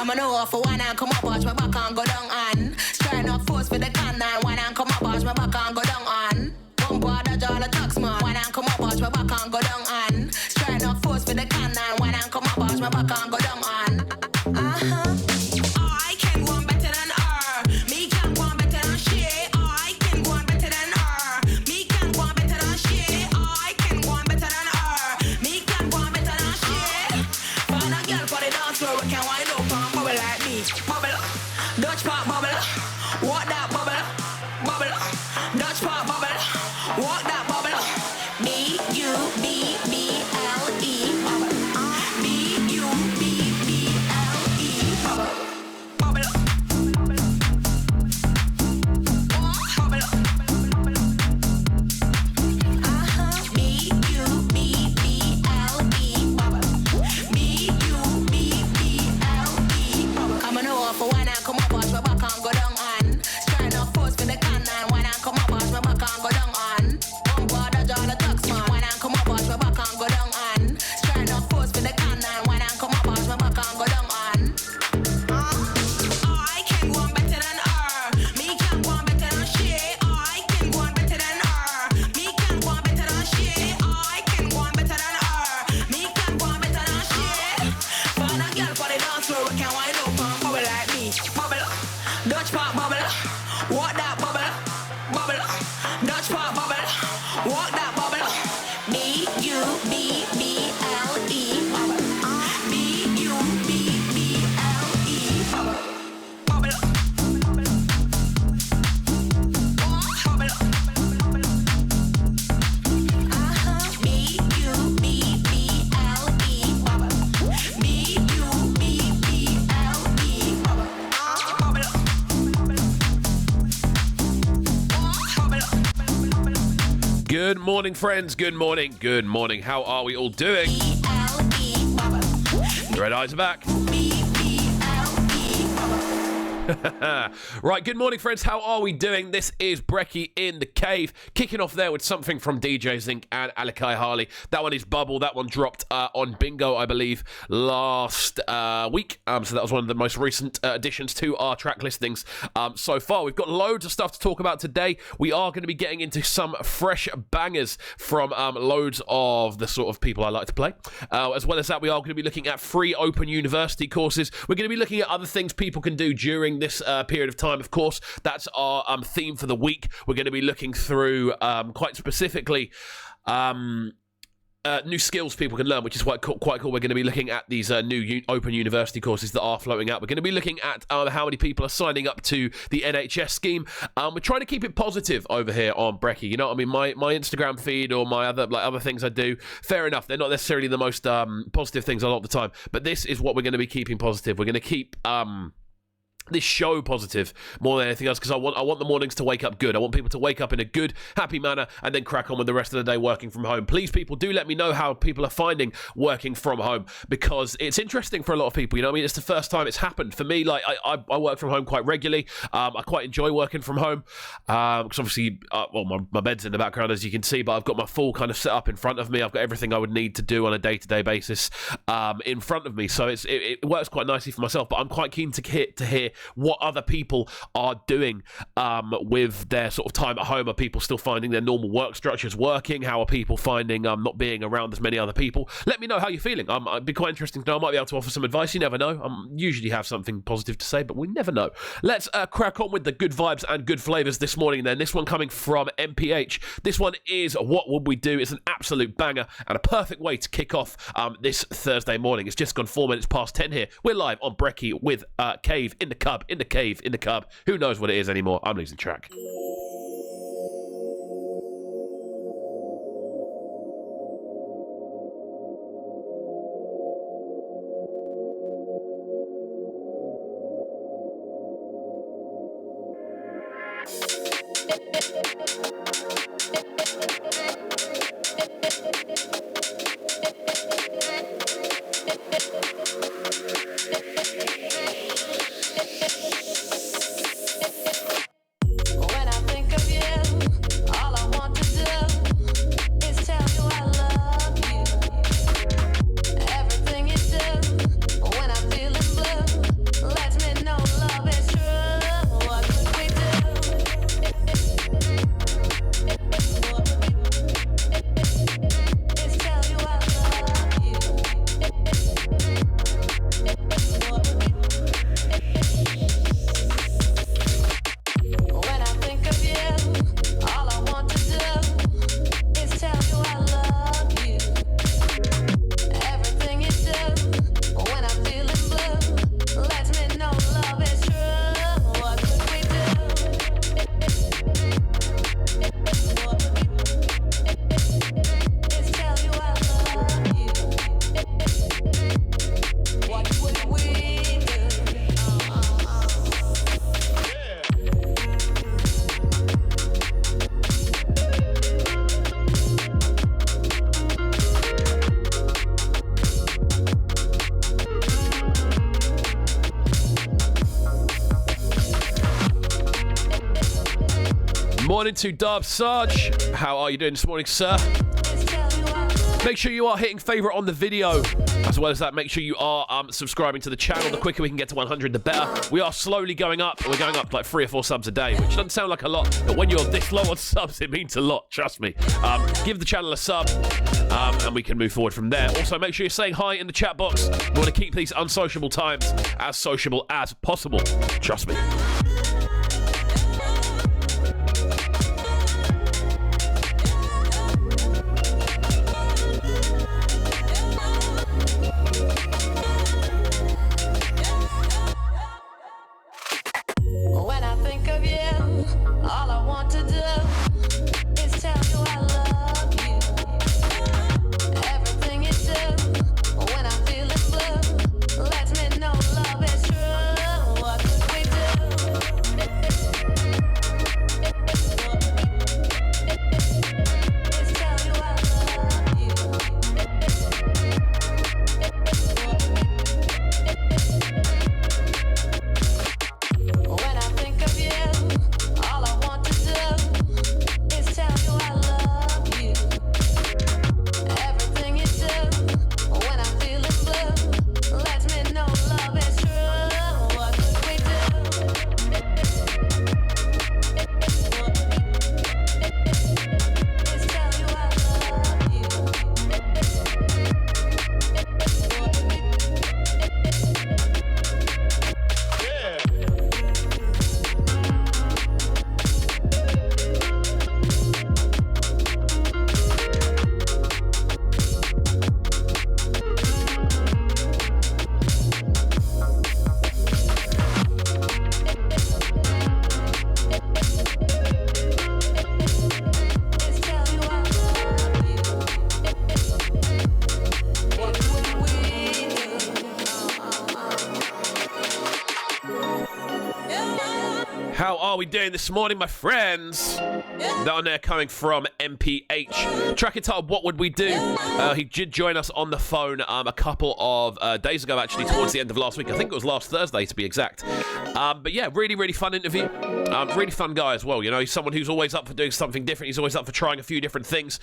Come on over, wine and come up, watch my back and go down on. Trying up force for the can and wine and come up, watch my back and go down on. One part of all the tax man, wine and come up, watch my back and go down on. Trying up force for the can and wine and come up, watch my back and go down on. I can go on better than her. Me can go on better than she. I can go on better than her. Me can go on better than she. I can go on better than her. Me can go on better than she. Find a girl for the dance floor, we can wind up and bubble like me. Bubble, Dutch pop bubble. Walk that bubble, bubble. Dutch pop bubble. Walk that bubble. B-U-B-B-L-E bubble. B-U-B-B-L-E bubble. Bubble. Bubble. B-U-B-B-L-E bubble. B-U-B-B-L-E bubble. Come on over for one and come up, watch my back and go down on. Try not force for the can and one and come up, watch my back and go down on. One part of all the tax man, one and come up, watch my back and go down on. Try not force for the can and one and come up, watch my back and go down on. I can go on better than her. Me can go on better than she. I can go on better than her. Me can go on better than she. I can go on better than her. Me can go on better than she. Find a girl for the dance floor, we can wind up and bubble like me. Bubble, Dutch pop bubble. Walk that bubble, bubble. Dutch pop bubble. Walk that bubble. B-U-B-B-L-E bubble. B-U-B-B-L-E bubble. Bubble. Bubble. B-U-B-B-L-E bubble. B-U-B-B-L-E bubble. Bubble. Good morning, friends. Good morning. Good morning. How are we all doing? B-L-E bubble. The red eyes are back. B-B-L-E bubble. Right, good morning, friends. How are we doing? This is Brekky In The Cave. Kicking off there with something from DJ Zinc and Alakai Harley. That one is Bubble. That one dropped on Bingo, I believe, last week. So that was one of the most recent additions to our track listings so far. We've got loads of stuff to talk about today. We are going to be getting into some fresh bangers from loads of the sort of people I like to play. As well as that, we are going to be looking at free open university courses. We're going to be looking at other things people can do during this period of time, of course. That's our theme for the week. We're going to be looking through quite specifically new skills people can learn, which is quite cool. We're going to be looking at these new open university courses that are floating out. We're going to be looking at how many people are signing up to the NHS scheme. We're trying to keep it positive over here on Brekky. You know what I mean? My Instagram feed or my other things I do, fair enough, they're not necessarily the most positive things a lot of the time, but this is what we're going to be keeping positive. We're going to keep this show positive more than anything else, because I want the mornings to wake up good. I want people to wake up in a good, happy manner and then crack on with the rest of the day working from home. Please, people, do let me know how people are finding working from home, because it's interesting for a lot of people. You know what I mean? It's the first time it's happened for me. Like I work from home quite regularly. I quite enjoy working from home because obviously, my bed's in the background, as you can see, but I've got my full kind of setup in front of me. I've got everything I would need to do on a day-to-day basis in front of me. So it works quite nicely for myself, but I'm quite keen to hear what other people are doing with their sort of time at home. Are people still finding their normal work structures working? How are people finding not being around as many other people? Let me know how you're feeling. It'd be quite interesting to know. I might be able to offer some advice. You never know. I usually have something positive to say, but we never know. Let's crack on with the good vibes and good flavours this morning then. This one coming from MPH. This one is What Would We Do? It's an absolute banger and a perfect way to kick off this Thursday morning. It's just gone 4 minutes past 10 here. We're live on Brekky with Cave in the Cub, in the Cave, in the Cub. Who knows what it is anymore? I'm losing track. Morning to Dub Sarge. How are you doing this morning, sir? Make sure you are hitting favourite on the video. As well as that, make sure you are subscribing to the channel. The quicker we can get to 100, the better. We are slowly going up. We're going up like 3 or 4 subs a day, which doesn't sound like a lot. But when you're this low on subs, it means a lot. Trust me. Give the channel a sub, and we can move forward from there. Also, make sure you're saying hi in the chat box. We want to keep these unsociable times as sociable as possible. Trust me. All I want to do is tell you I love you. Everything you do when I'm feeling blue lets me know love is true. What could we do? Is tell you I love you. When I think of you, all I want to do is tell you I love you. Everything you do when I'm feeling blue lets me know love is true. What could we do? Is tell you I love you. Is tell you I love you. What would we do? How are we doing this morning, my friends? Down there coming from MPH. Track entitled What Would We Do? He did join us on the phone a couple of days ago, actually, towards the end of last week. I think it was last Thursday, to be exact. But yeah, really, really fun interview. Really fun guy as well. You know, he's someone who's always up for doing something different. He's always up for trying a few different things.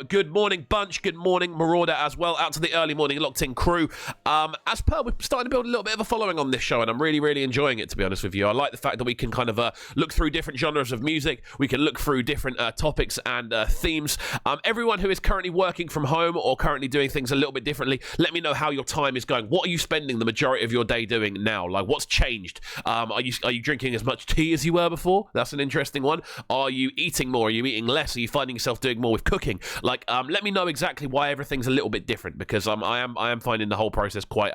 Good morning, Bunch. Good morning, Marauder, as well. Out to the early morning locked-in crew. As per, we're starting to build a little bit of a following on this show, and I'm really, really enjoying it, to be honest with you. I like the fact that we can kind of look through different genres of music. We can look through different topics and themes. Everyone who is currently working from home or currently doing things a little bit differently, let me know how your time is going. What are you spending the majority of your day doing now? Like, what's changed? Are you drinking as much tea as you were before? That's an interesting one. Are you eating more? Are you eating less? Are you finding yourself doing more with cooking? Like, let me know exactly why everything's a little bit different, because I am finding the whole process quite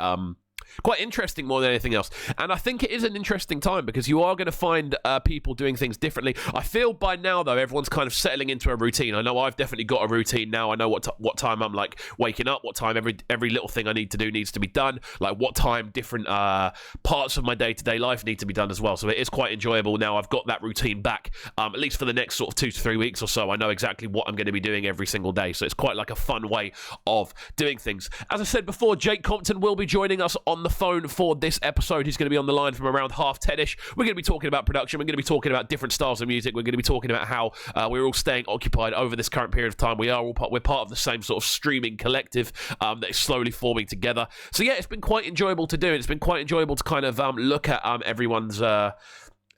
interesting more than anything else. And I think it is an interesting time because you are going to find people doing things differently. I feel by now, though, everyone's kind of settling into a routine. I know I've definitely got a routine now. I know what time I'm like waking up, what time every little thing I need to do needs to be done, like what time different parts of my day-to-day life need to be done as well. So it is quite enjoyable now. I've got that routine back, at least for the next sort of 2 to 3 weeks or so. I know exactly what I'm going to be doing every single day. So it's quite like a fun way of doing things. As I said before, Jake Compton will be joining us on the phone for this episode. He's going to be on the line from around 10:30ish. We're going to be talking about production. We're going to be talking about different styles of music. We're going to be talking about how we're all staying occupied over this current period of time. We're part of the same sort of streaming collective that is slowly forming together. So yeah, it's been quite enjoyable to do. It's been quite enjoyable to kind of look at everyone's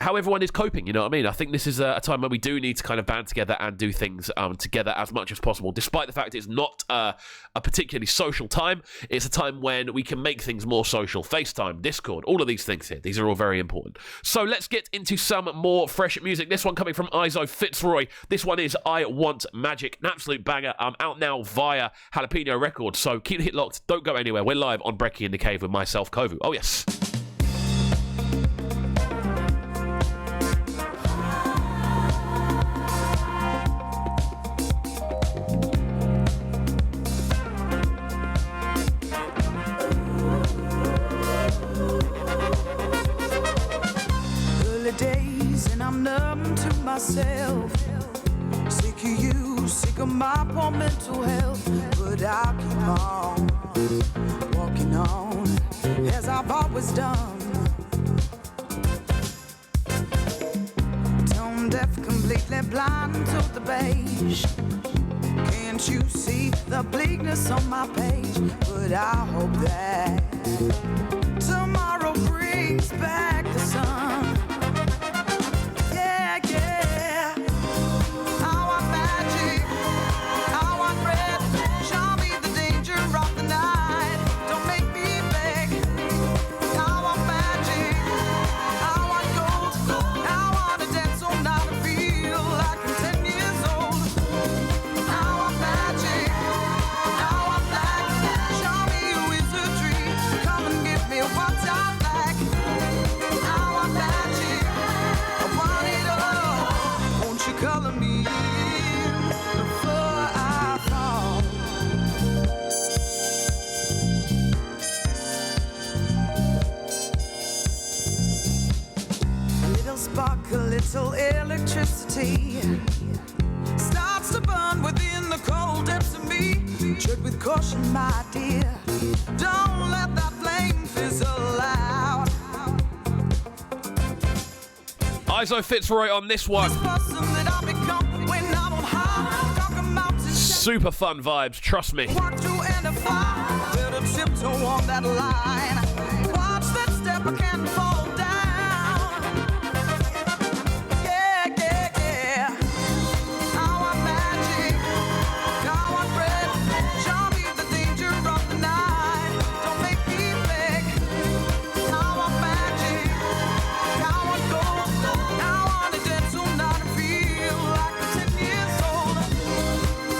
how everyone is coping, you know what I mean? I think this is a time where we do need to kind of band together and do things together as much as possible, despite the fact it's not a particularly social time. It's a time when we can make things more social. FaceTime, Discord, all of these things here. These are all very important. So let's get into some more fresh music. This one coming from Izo Fitzroy. This one is I Want Magic, an absolute banger. Out now via Jalapeno Records. So keep the hit locked. Don't go anywhere. We're live on Brekky In The Cave with myself, Kovu. Oh, yes. I'm numb to myself, sick of you, sick of my poor mental health. But I'll keep on walking on as I've always done. Tone deaf, completely blind to the beige. Can't you see the bleakness on my page? But I hope that tomorrow brings back the sun. Yeah, yeah. I want magic, I want red. Show me the danger of the night. Don't make me beg. I want magic, I want gold. I want to dance all night and feel like I'm 10 years old. I want magic, I want black. Show me a wizardry. Come and give me what I lack. I want magic, I want it all. Won't you color me in before I fall? A little spark, a little electricity starts to burn within the cold depths of me. Tread with caution, my dear. Don't let that flame fizzle out. Iso Fitzroy on this one. This person that I become when I'm on high. Conquer mountains, Super fun vibes, trust me. walk through and defy. Better tiptoe on that line. Watch that step, I can't fall down. Yeah, yeah, yeah. I want magic, I want red. Show me the danger of the night. Don't make me beg. I want magic, I want gold. I want to dance all night and feel like I'm 10 years old.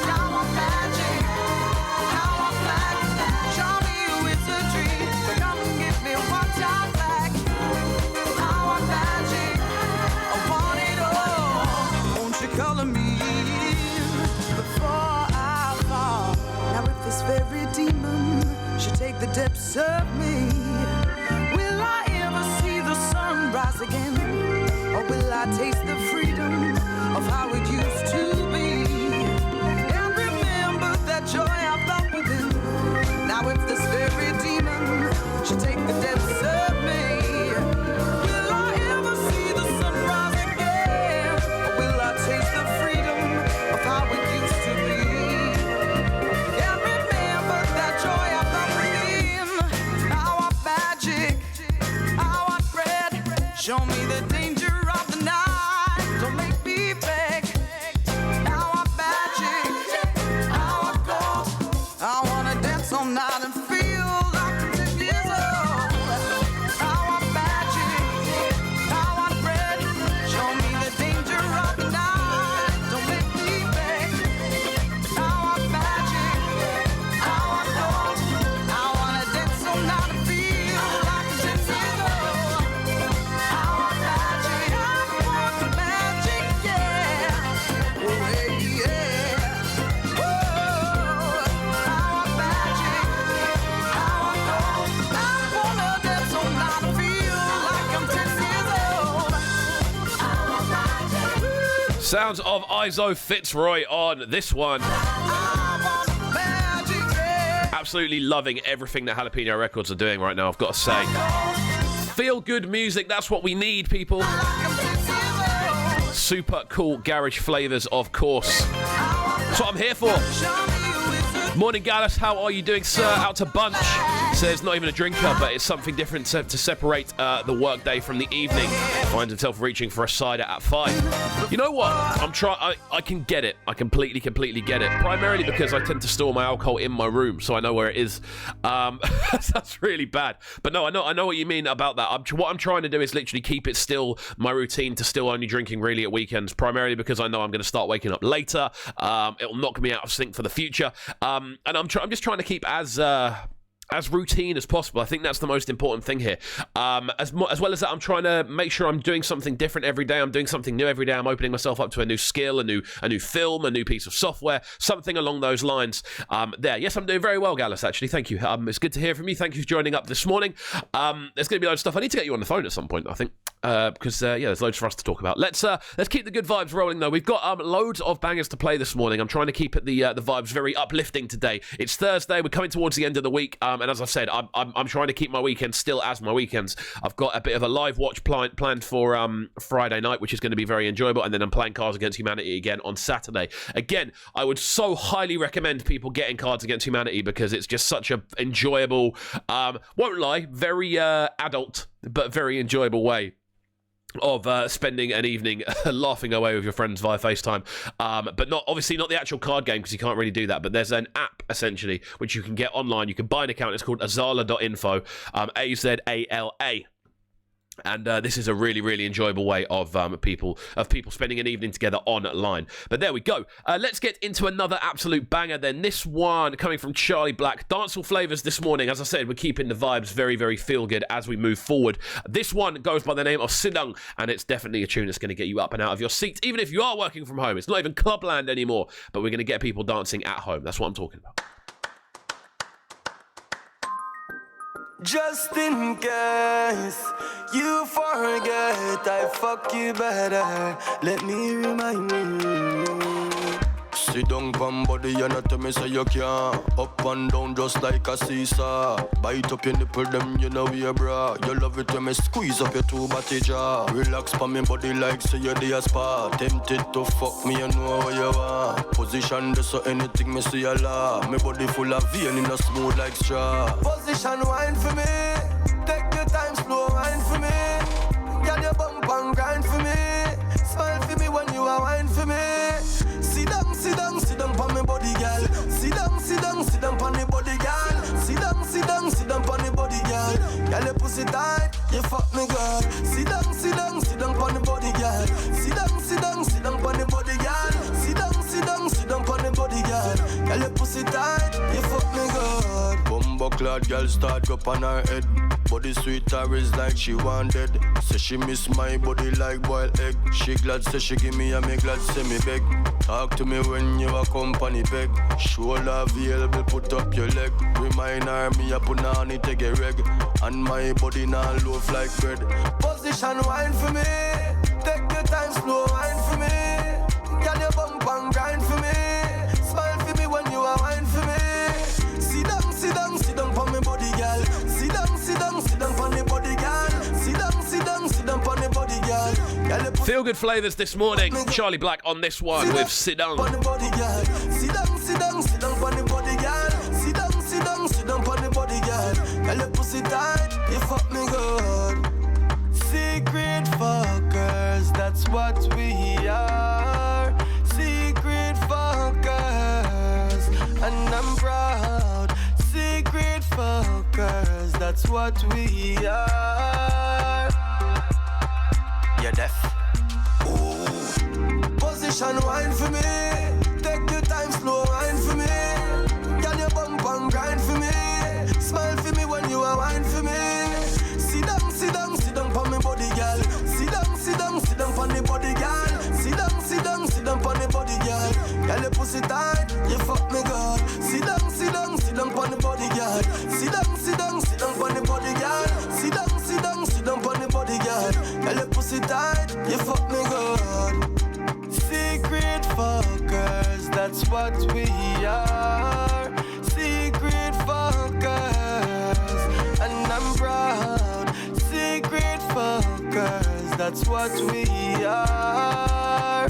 I want magic, I want black. Show me a wizardry. Come and give me what I lack. I want magic, I want it all. Won't you color me before I fall? Now if this very demon should take the depths of me, will I ever see the sun rise again? Or will I taste the freedom of how it used to be? And remember that joy I felt within. Now if this very demon should take the depths of me, will I ever see the sun rise again? Or will I taste the freedom of how it used to be? And remember that joy I felt within. I want magic, I want red. Show me the danger of the night. Don't make me beg. I want magic, I want gold. I wanna dance all night and feel like I'm 10 years old. I want magic, I want red. Show me the danger of the night. Don't make me beg. I want magic, I want gold. I wanna dance all night and feel like I'm 10 years old. I want magic, yeah. Oh, hey, yeah. Whoa, I want magic, I want gold. I wanna dance all night and feel like I'm 10 years old. I want magic, Sounds of Iso Fitzroy on this one. I want magic, yeah. Absolutely loving everything that Jalapeno Records are doing right now, I've got to say. Feel good music, that's what we need, people. Like I'm 10 years old. Super cool garage flavours, of course. That's what I'm here for. Show me a wizard. Morning, Gallus. How are you doing, sir? Out to Bunch. Says not even a drinker, but it's something different to separate the workday from the evening. Finds himself reaching for a cider at 5. You know what? I can get it. I completely get it. Primarily because I tend to store my alcohol in my room, so I know where it is. That's really bad. But no, I know what you mean about that. What I'm trying to do is literally keep it still my routine to still only drinking really at weekends. Primarily because I know I'm going to start waking up later. It'll knock me out of sync for the future. And I'm just trying to keep as routine as possible. I think that's the most important thing here. As well as that, I'm trying to make sure I'm doing something different every day. I'm doing something new every day. I'm opening myself up to a new skill, a new film, a new piece of software, something along those lines. Yes, I'm doing very well, Gallus, actually. Thank you. It's good to hear from you. Thank you for joining up this morning. There's going to be a lot of stuff. I need to get you on the phone at some point, I think. because there's loads for us to talk about. Let's keep the good vibes rolling though. We've got loads of bangers to play this morning. I'm trying to keep it the vibes very uplifting today. It's Thursday. We're coming towards the end of the week, and as I've said, I'm trying to keep my weekends still as my weekends. I've got a bit of a live watch planned for Friday night, which is going to be very enjoyable, and then I'm playing Cards Against Humanity again on Saturday. Again, I would so highly recommend people getting Cards Against Humanity because it's just such a enjoyable, won't lie, very adult but very enjoyable way of spending an evening laughing away with your friends via FaceTime, but obviously not the actual card game because you can't really do that, but there's an app essentially which you can get online. You can buy an account. It's called azala.info, AZALA. And this is a really, really enjoyable way of people spending an evening together online. But there we go. Let's get into another absolute banger then. This one coming from Charlie Black. Dancehall flavours this morning. As I said, we're keeping the vibes very, very feel-good as we move forward. This one goes by the name of Sidung, and it's definitely a tune that's going to get you up and out of your seat, even if you are working from home. It's not even clubland anymore, but we're going to get people dancing at home. That's what I'm talking about. Just in case you forget, I fuck you better. Let me remind you. Sit down, pam body, and not tell me say you can't. Up and down just like a seesaw. Bite up your nipple, them you know we bra. You love it when me squeeze up your two body jaw. Relax pa me body like say you're the spa. Tempted to fuck me, you know what you want. Position this so anything me see a law. Me body full of vein in a smooth like straw. Position wine for me. Take your time, slow wine for me. Get your bump and grind for me. Smile for me when you are wine for me. Sit down, pon me body, girl. Sit down, pon the body, girl. Sit down, pon the body, girl. Girl, your pussy tight, you fuck me good. Sit down, pon the body, girl. Sit down, pon the body, girl. Sit down, pon the body, girl. Girl, your pussy tight, you fuck me good. Bumbo clad girl start go on her head. Body sweet her is like she wanted. Say she miss my body like boiled egg. She glad say she give me and me glad say me beg. Talk to me when you a company beg. Shoulder available, put up your leg. Remind her me a put on it take a reg. And my body now loaf like bread. Position wine for me. Take your time, slow wine for me. Get your bump and grind for me. Smile for me when you are wine for me. Sit down, pon me body, girl. Sit down, pon the body, girl. Sit down, pon the body, girl. Feel good flavours this morning. Charlie Black on this one with Sidung. Pon the body, girl. Sit down, pon the body, girl. Sit down, pon the body, girl. Girl, your pussy tight, you fuck me good. Secret fuckers, that's what we are. Secret fuckers, and I'm proud. Secret fuckers, that's what we are. You're deaf. Ooh. Position wine for me. Take your time, slow wine for me. Get your bump and grind for me. Smile for me when you are wine for me. Sit down, pon me body, girl. Sit down, pon the body, girl. Sit down, pon the body, girl. Girl, your pussy tight, you fuck me good. Sit down, pon the body, girl. Sit down, pon the body, girl. Sit down, pon the body, girl. Girl, your pussy tight, you fuck me good. Secret fuckers, that's what we are. Secret fuckers, and I'm proud. Secret fuckers, that's what we are.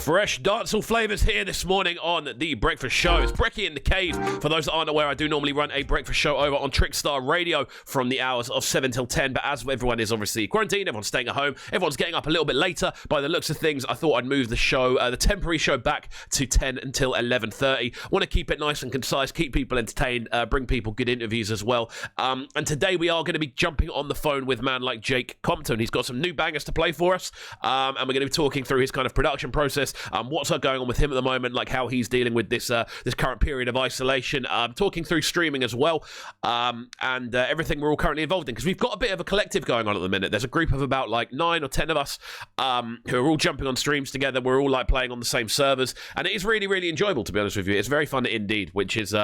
Fresh dancehall flavours here this morning on The Breakfast Show. It's Brekky In The Cave. For those that aren't aware, I do normally run a breakfast show over on Trickstar Radio from the hours of 7 till 10. But as everyone is obviously quarantined, everyone's staying at home, everyone's getting up a little bit later. By the looks of things, I thought I'd move the show, the temporary show, back to 10 until 11:30. Want to keep it nice and concise, keep people entertained, bring people good interviews as well. And today we are going to be jumping on the phone with a man like Jake Compton. He's got some new bangers to play for us, and we're going to be talking through his kind of production process, what's going on with him at the moment, like how he's dealing with this this current period of isolation, talking through streaming as well, and everything we're all currently involved in, because we've got a bit of a collective going on at the minute. There's a group of about like 9 or 10 of us who are all jumping on streams together. We're all like playing on the same servers, and it is really, really enjoyable, to be honest with you. It's very fun indeed, which is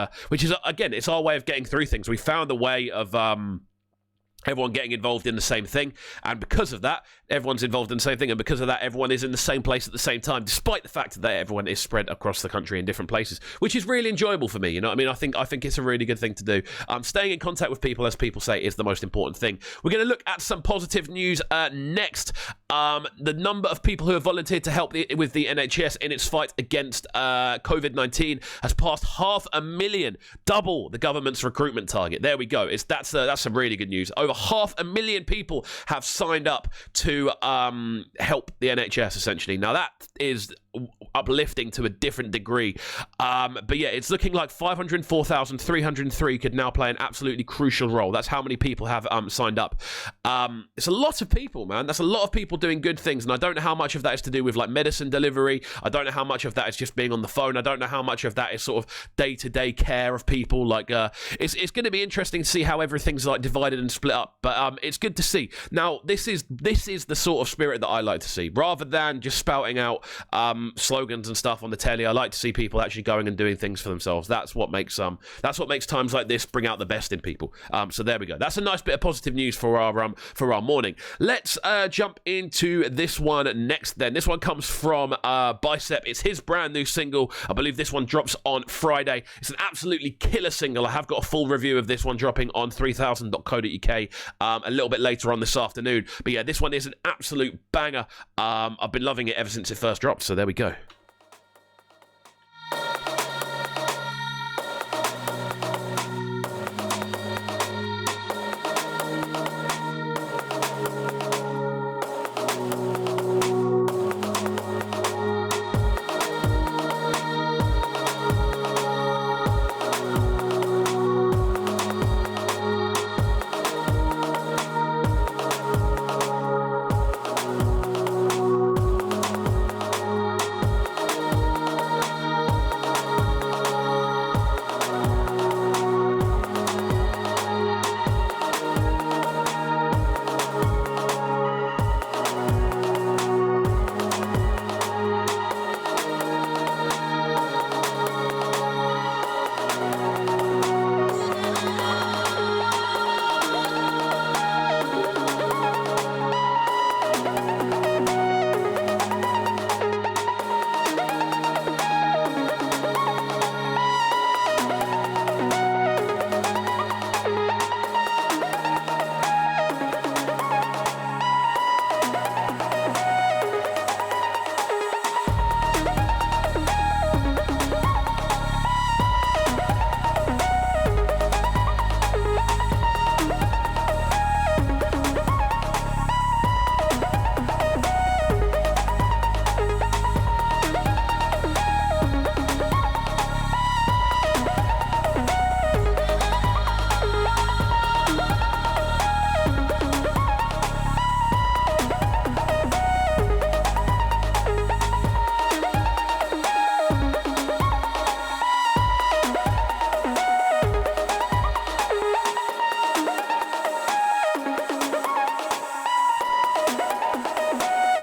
again, it's our way of getting through things. We found a way of everyone getting involved in the same thing, and because of that, everyone's involved in the same thing, and because of that, everyone is in the same place at the same time, despite the fact that everyone is spread across the country in different places, which is really enjoyable for me. You know what I mean? I think it's a really good thing to do. Staying in contact with people, as people say, is the most important thing. We're going to look at some positive news next. The number of people who have volunteered to help with the NHS in its fight against COVID-19 has passed 500,000, double the government's recruitment target. There we go. That's some really good news. Over 500,000 people have signed up to help the NHS, essentially. Now, that is uplifting to a different degree. But yeah, it's looking like 504,303 could now play an absolutely crucial role. That's how many people have signed up. It's a lot of people, man. That's a lot of people doing good things, and I don't know how much of that is to do with like medicine delivery. I don't know how much of that is just being on the phone. I don't know how much of that is sort of day-to-day care of people. Like, it's going to be interesting to see how everything's like divided and split up. But it's good to see. Now, this is the sort of spirit that I like to see, rather than just spouting out slogans and stuff on the telly. I like to see people actually going and doing things for themselves. That's what makes times like this bring out the best in people. So there we go. That's a nice bit of positive news for our morning. Let's jump into this one next. Then this one comes from Bicep. It's his brand new single. I believe this one drops on Friday. It's an absolutely killer single. I have got a full review of this one dropping on 3000.co.uk a little bit later on this afternoon. But yeah, this one is an absolute banger. I've been loving it ever since it first dropped. So there we go.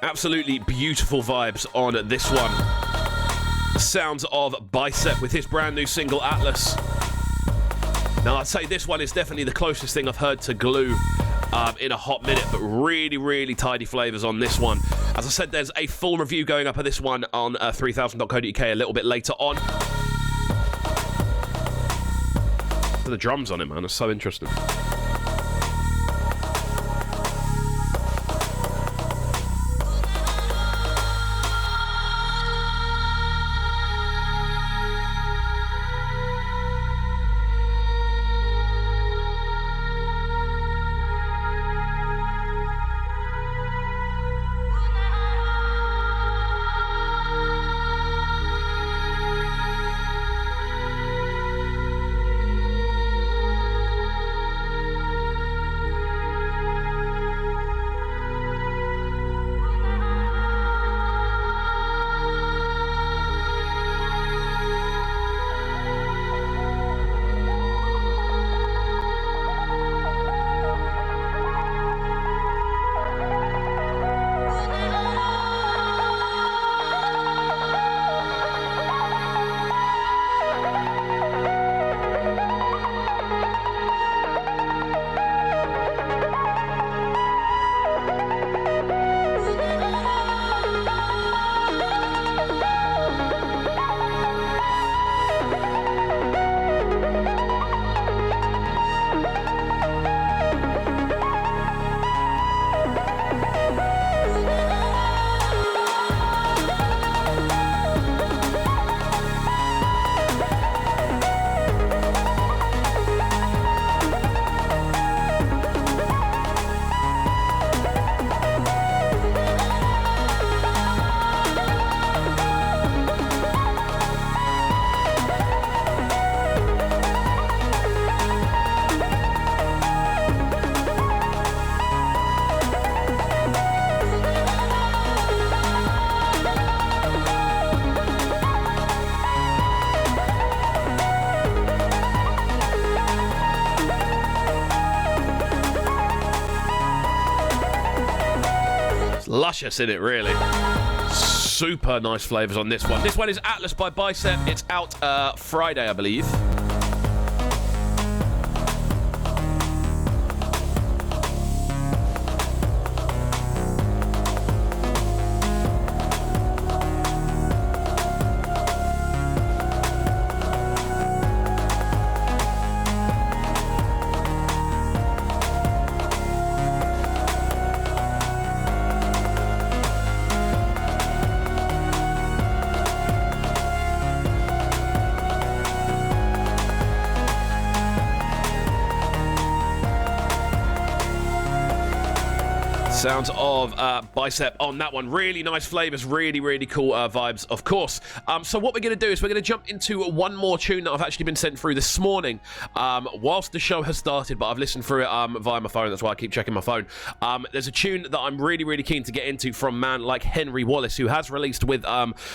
Absolutely beautiful vibes on this one. Sounds of Bicep with his brand new single Atlas. Now, I'd say this one is definitely the closest thing I've heard to Glue in a hot minute, but really, really tidy flavours on this one. As I said, there's a full review going up of this one on 3000.co.uk a little bit later on. The drums on it, man, it's so interesting. luscious in it, really. Super nice flavours on this one. This one is Atlas by Bicep. It's out Friday, I believe. Sounds of Bicep on that one. Really nice flavours, really cool vibes, of course. So what we're going to do is we're going to jump into one more tune that I've actually been sent through this morning whilst the show has started, but I've listened through it via my phone. That's why I keep checking my phone. There's a tune that I'm really keen to get into from a man like Henry Wallace, who has released with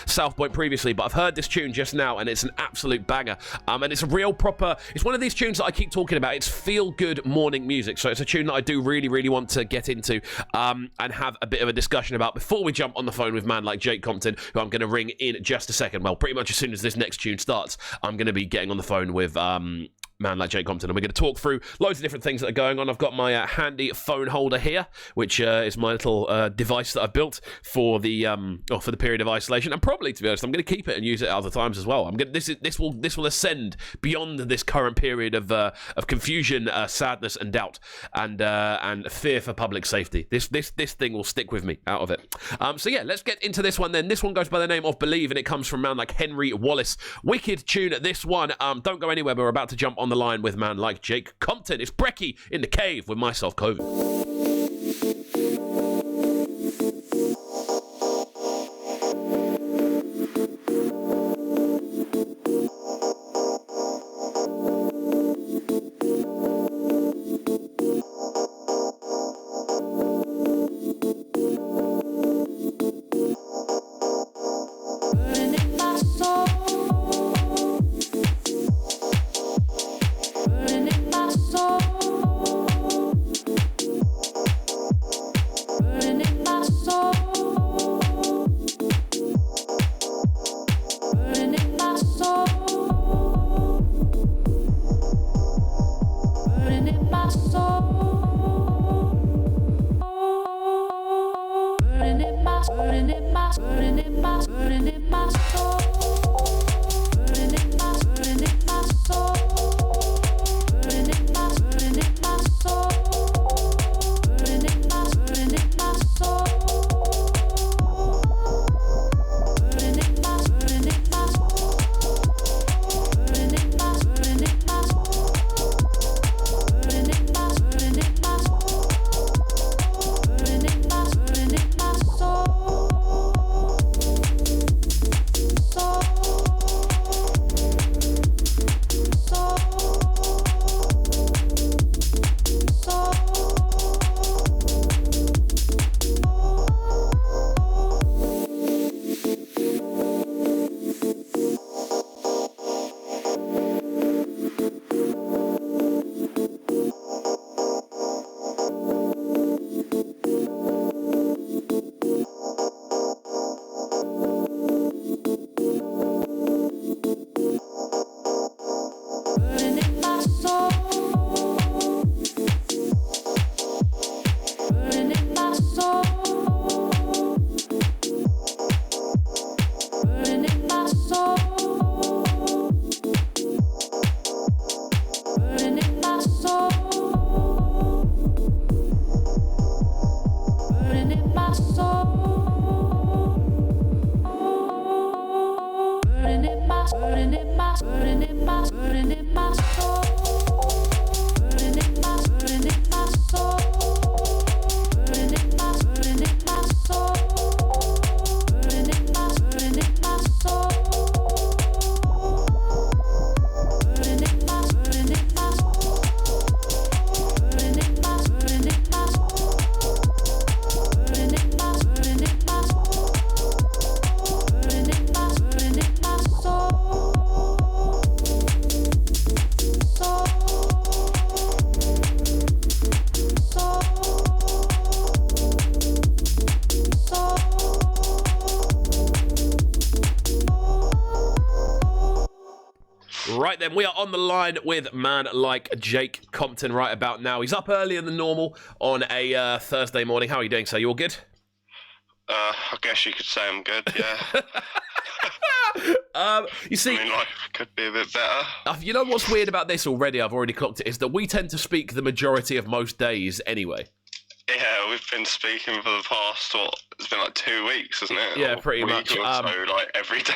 South Point previously, but I've heard this tune just now and it's an absolute banger. And it's a real proper, it's one of these tunes that I keep talking about. It's feel-good morning music, so it's a tune that I do really want to get into and have a bit of a discussion about before we jump on the phone with man like Jake Compton, who I'm going to ring in just a second. Well, pretty much as soon as this next tune starts, I'm going to be getting on the phone with man like Jake Compton, and we're going to talk through loads of different things that are going on. I've got my handy phone holder here, which is my little device that I've built for the for the period of isolation. And probably, to be honest, I'm going to keep it and use it at other times as well. This will ascend beyond this current period of confusion, sadness, and doubt, and fear for public safety. This thing will stick with me out of it. So yeah, let's get into this one then. This one goes by the name of Believe, and it comes from a man like Henry Wallace. Wicked tune at this one. Don't go anywhere. We're about to jump on the line with man like Jake Compton. It's Brekky in the Cave with myself, COVID. Right then, we are on the line with man like Jake Compton right about now. He's up earlier than normal on a Thursday morning. How are you doing, sir? You all good? I guess you could say I'm good, yeah. You see, I mean, life could be a bit better. you know what's weird about this already, I've already clocked it, is that we tend to speak the majority of most days anyway. Yeah, we've been speaking for the past, it's been like 2 weeks, isn't it? Yeah, Or pretty week much. Or so, like every day.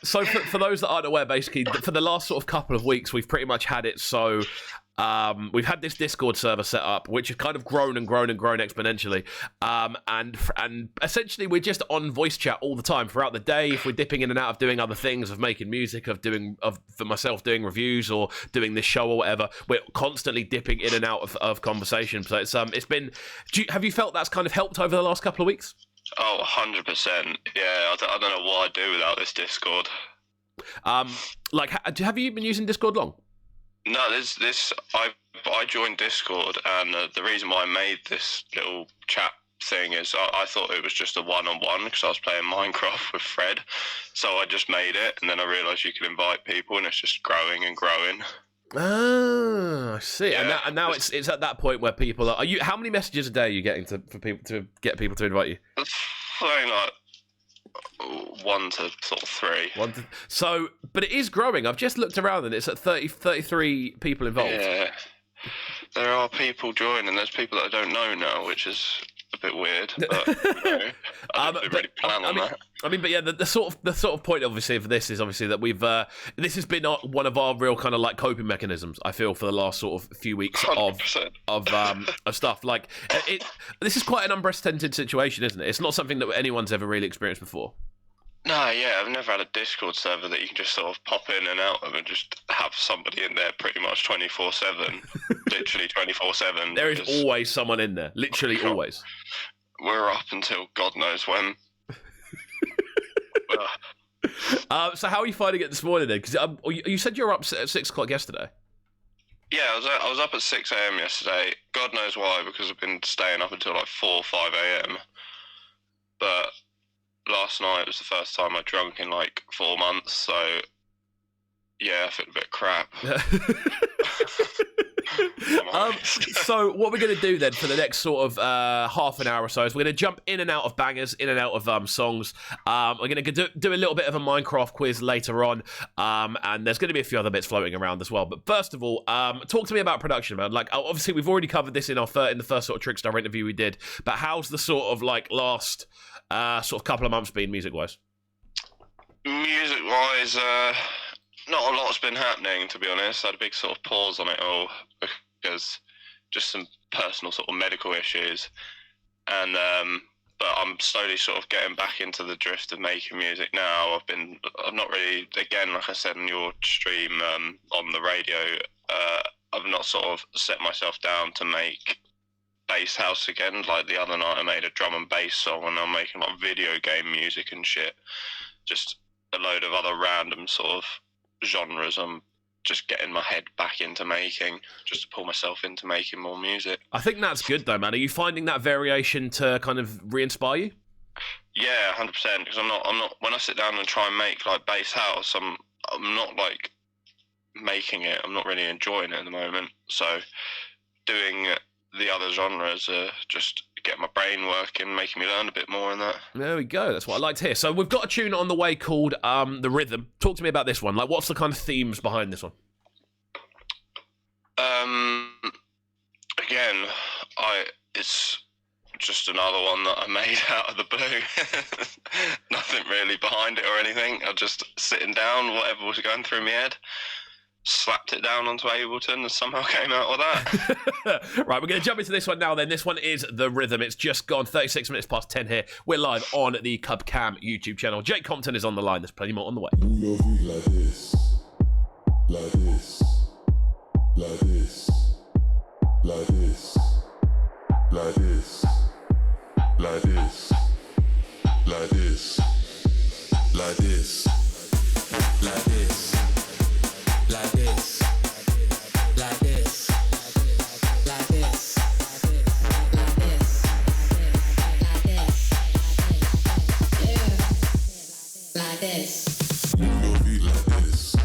So for those that aren't aware, basically, for the last sort of couple of weeks, we've pretty much had it so... we've had this Discord server set up, which has kind of grown and grown and grown exponentially, and essentially we're just on voice chat all the time throughout the day. If we're dipping in and out of doing other things, of making music, for myself doing reviews or doing this show or whatever, we're constantly dipping in and out of conversation. So it's been. Have you felt that's kind of helped over the last couple of weeks? Oh, 100%. Yeah, I don't know what I'd do without this Discord. Have you been using Discord long? No, I joined Discord, and the reason why I made this little chat thing is I thought it was just a one-on-one because I was playing Minecraft with Fred, so I just made it, and then I realised you can invite people, and it's just growing and growing. Ah, I see. Yeah. And now it's at that point where people are you? How many messages a day are you getting for people to get people to invite you? It's like 1 to sort of 3. So, but it is growing. I've just looked around and it's at 33 people involved. Yeah, there are people joining. There's people that I don't know now, which is a bit weird. But I didn't really plan on that. I mean, but yeah, the sort of point obviously for this is obviously that we've this has been one of our real kind of like coping mechanisms. I feel for the last sort of few weeks 100%. of stuff like this is quite an unprecedented situation, isn't it? It's not something that anyone's ever really experienced before. No, yeah, I've never had a Discord server that you can just sort of pop in and out of and just have somebody in there pretty much 24/7, literally 24/7. There is always someone in there, literally always. We're up until God knows when. So how are you finding it this morning then? Because you said you were up at 6 o'clock yesterday. Yeah, I was up at 6 a.m. yesterday. God knows why, because I've been staying up until like 4 or 5 a.m. But last night was the first time I drunk in like 4 months, so yeah, I feel a bit crap. So what we're going to do then for the next sort of half an hour or so is we're going to jump in and out of bangers, in and out of songs. We're going to do a little bit of a Minecraft quiz later on, and there's going to be a few other bits floating around as well. But first of all, talk to me about production, man. Like, obviously we've already covered this in the first sort of Trickstar interview we did, but how's the sort of like last sort of couple of months been music-wise? Music-wise, not a lot's been happening, to be honest. I had a big sort of pause on it all because just some personal sort of medical issues, and but I'm slowly sort of getting back into the drift of making music now. I've not really, again, like I said in your stream on the radio, I've not sort of set myself down to make bass house again. Like the other night I made a drum and bass song, and I'm making like video game music and shit, just a load of other random sort of genres. I'm just getting my head back into making, just to pull myself into making more music. I think that's good though, man. Are you finding that variation to kind of re-inspire you? Yeah, 100%. Because I'm not. When I sit down and try and make like bass house, I'm not like making it. I'm not really enjoying it at the moment. So doing the other genres just get my brain working, making me learn a bit more in that. There we go. That's what I like to hear. So we've got a tune on the way called The Rhythm. Talk to me about this one. Like, what's the kind of themes behind this one? Again, it's just another one that I made out of the blue. Nothing really behind it or anything. I just sitting down, whatever was going through my head, slapped it down onto Ableton and somehow came out with that. Right, we're going to jump into this one now then. This one is The Rhythm. It's just gone 36 minutes past 10 here. We're live on the Cubcam YouTube channel. Jake Compton is on the line. There's plenty more on the way. Love you like this, like this, like this, like this, like this, like this, like this, like this, like this. Like this, like this, like this, like this, like this, yeah, like this. You love it like this,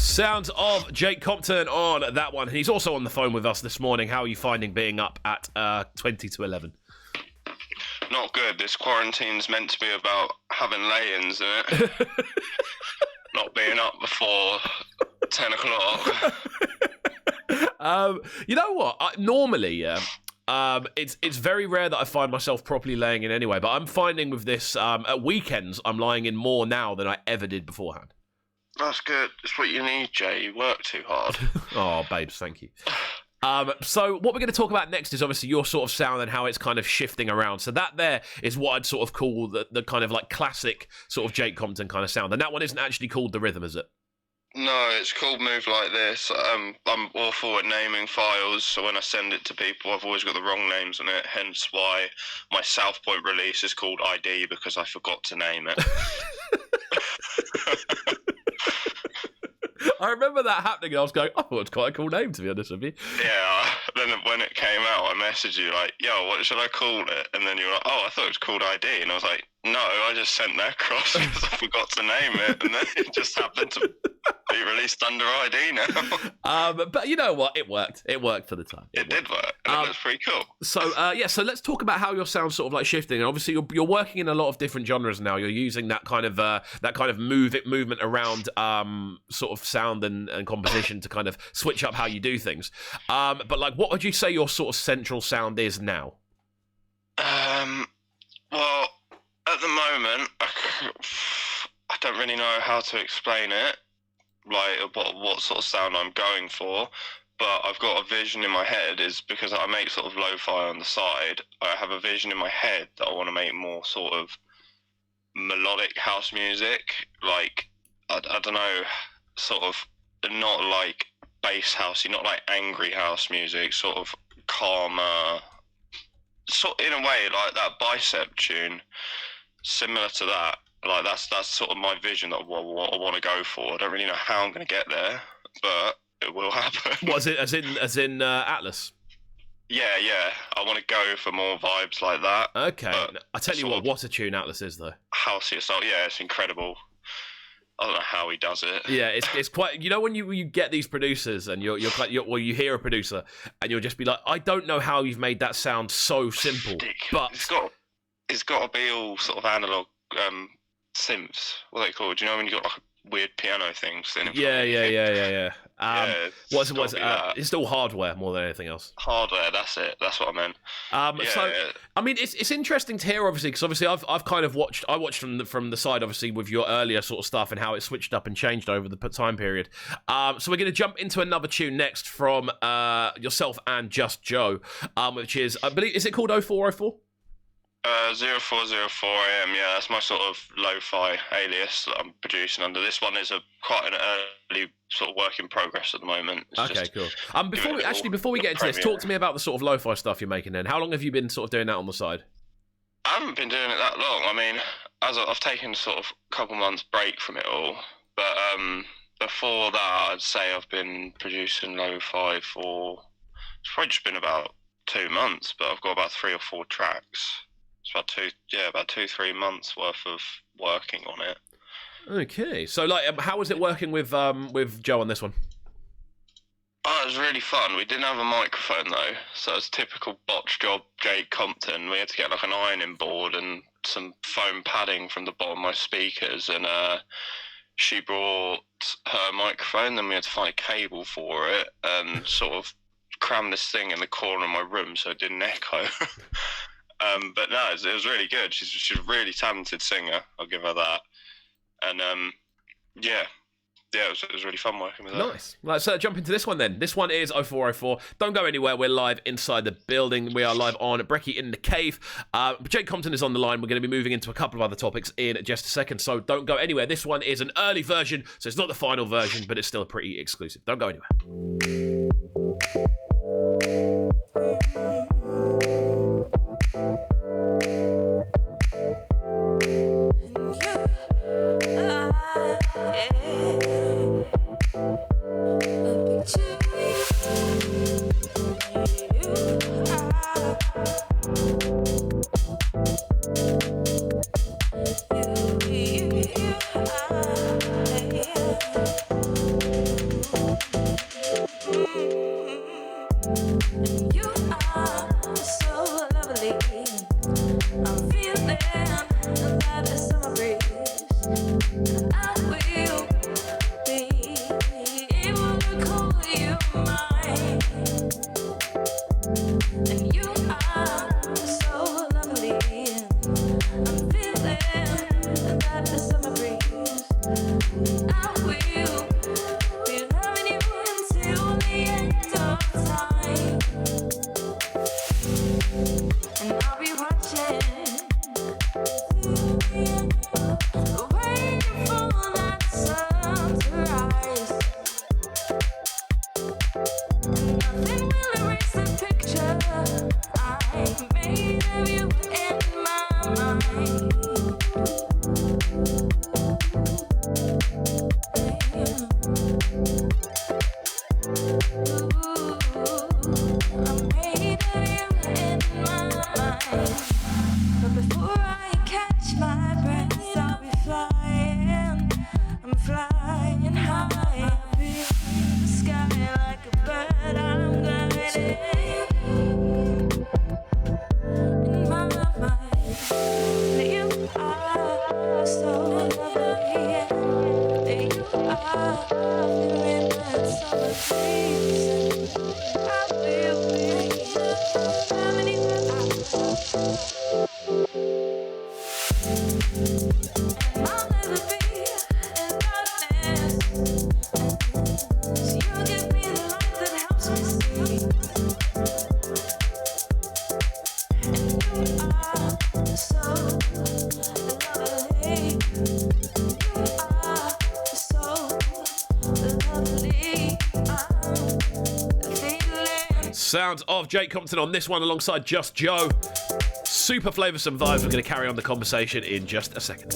Sounds of Jake Compton on that one. He's also on the phone with us this morning. How are you finding being up at 20 to 11? Not good. This quarantine's meant to be about having lay-ins, isn't it? Not being up before 10 o'clock. You know what? Normally, it's very rare that I find myself properly laying in anyway, but I'm finding with this, at weekends, I'm lying in more now than I ever did beforehand. That's good. It's what you need, Jay. You work too hard. Oh, babes, thank you. So what we're going to talk about next is obviously your sort of sound and how it's kind of shifting around. So that there is what I'd sort of call the kind of like classic sort of Jake Compton kind of sound. And that one isn't actually called The Rhythm, is it? No, it's called Move Like This. I'm awful at naming files, so when I send it to people, I've always got the wrong names on it, hence why my South Point release is called ID, because I forgot to name it. I remember that happening, and I was going, oh, it's quite a cool name, to be honest with you. Yeah, then when it came out, I messaged you like, yo, what should I call it? And then you were like, oh, I thought it was called ID. And I was like, no, I just sent that across because I forgot to name it. And then it just happened to be released under ID now. But you know what? It worked. It worked for the time. It did work. And it was pretty cool. So let's talk about how your sound's sort of like shifting. And obviously, you're working in a lot of different genres now. You're using that kind of movement around sort of sound and composition to kind of switch up how you do things. But like, what would you say your sort of central sound is now? Well, at the moment, I don't really know how to explain it, like what sort of sound I'm going for, but I've got a vision in my head, is because I make sort of lo-fi on the side. I have a vision in my head that I want to make more sort of melodic house music, like, I don't know, sort of not like bass housey, not like angry house music, sort of calmer, sort in a way like that Bicep tune, similar to that. Like that's sort of my vision that what I want to go for. I don't really know how I'm going to get there, but it will happen. What is it? As in Atlas? Yeah. I want to go for more vibes like that. Okay. I tell you what a tune Atlas is though. Housey style. Yeah, it's incredible. I don't know how he does it. Yeah, it's quite. You know when you get these producers and you hear a producer and you'll just be like, I don't know how you've made that sound so simple, but it's got to be all sort of analog synths. What are they called? Do you know when you got like a weird piano thing sitting in front of you? Yeah. What's it? It's still hardware more than anything else. Hardware, that's it. That's what I meant. I mean, it's interesting to hear, obviously, because obviously I've kind of watched from the side, obviously, with your earlier sort of stuff and how it switched up and changed over the time period. So we're going to jump into another tune next from yourself and Just Joe, which is, I believe, is it called 0404? 0404 AM, yeah, that's my sort of lo-fi alias that I'm producing under. This one is quite an early sort of work in progress at the moment. It's cool. Before we get into this, talk to me about the sort of lo-fi stuff you're making then. How long have you been sort of doing that on the side? I haven't been doing it that long. I mean, I've taken sort of a couple months break from it all, but before that, I'd say I've been producing lo-fi for, it's probably just been about 2 months, but I've got about 3 or 4 tracks. It's about 2-3 months worth of working on it. Okay, so like, how was it working with Joe on this one? Oh, it was really fun. We didn't have a microphone though, so it's typical botch job Jake Compton. We had to get like an ironing board and some foam padding from the bottom of my speakers, and she brought her microphone. Then we had to find a cable for it and sort of cram this thing in the corner of my room so it didn't echo. But no, it was really good. She's a really talented singer. I'll give her that. And it was really fun working with her. Nice. Let's jump into this one then. This one is 0404. Don't go anywhere. We're live inside the building. We are live on Brekky In The Cave. Jake Compton is on the line. We're going to be moving into a couple of other topics in just a second, so don't go anywhere. This one is an early version, so it's not the final version, but it's still pretty exclusive. Don't go anywhere. I will be loving you until the end of time, and I'll be watching, waiting for that sun to rise. Nothing will erase the picture I made of you in my mind. But before I catch my breath, I'll be flying. I'm flying high up in the sky like a bird. I'm gliding in my mind. You are so lovely, and you are feeling that summer breeze. I will be loving you. I'll never be in darkness. You give me the light that helps me see. And you are so lovely. You are so lovely. I'm feeling. Sounds of Jake Compton on this one alongside Just Joe. Super flavoursome vibes. We're going to carry on the conversation in just a second.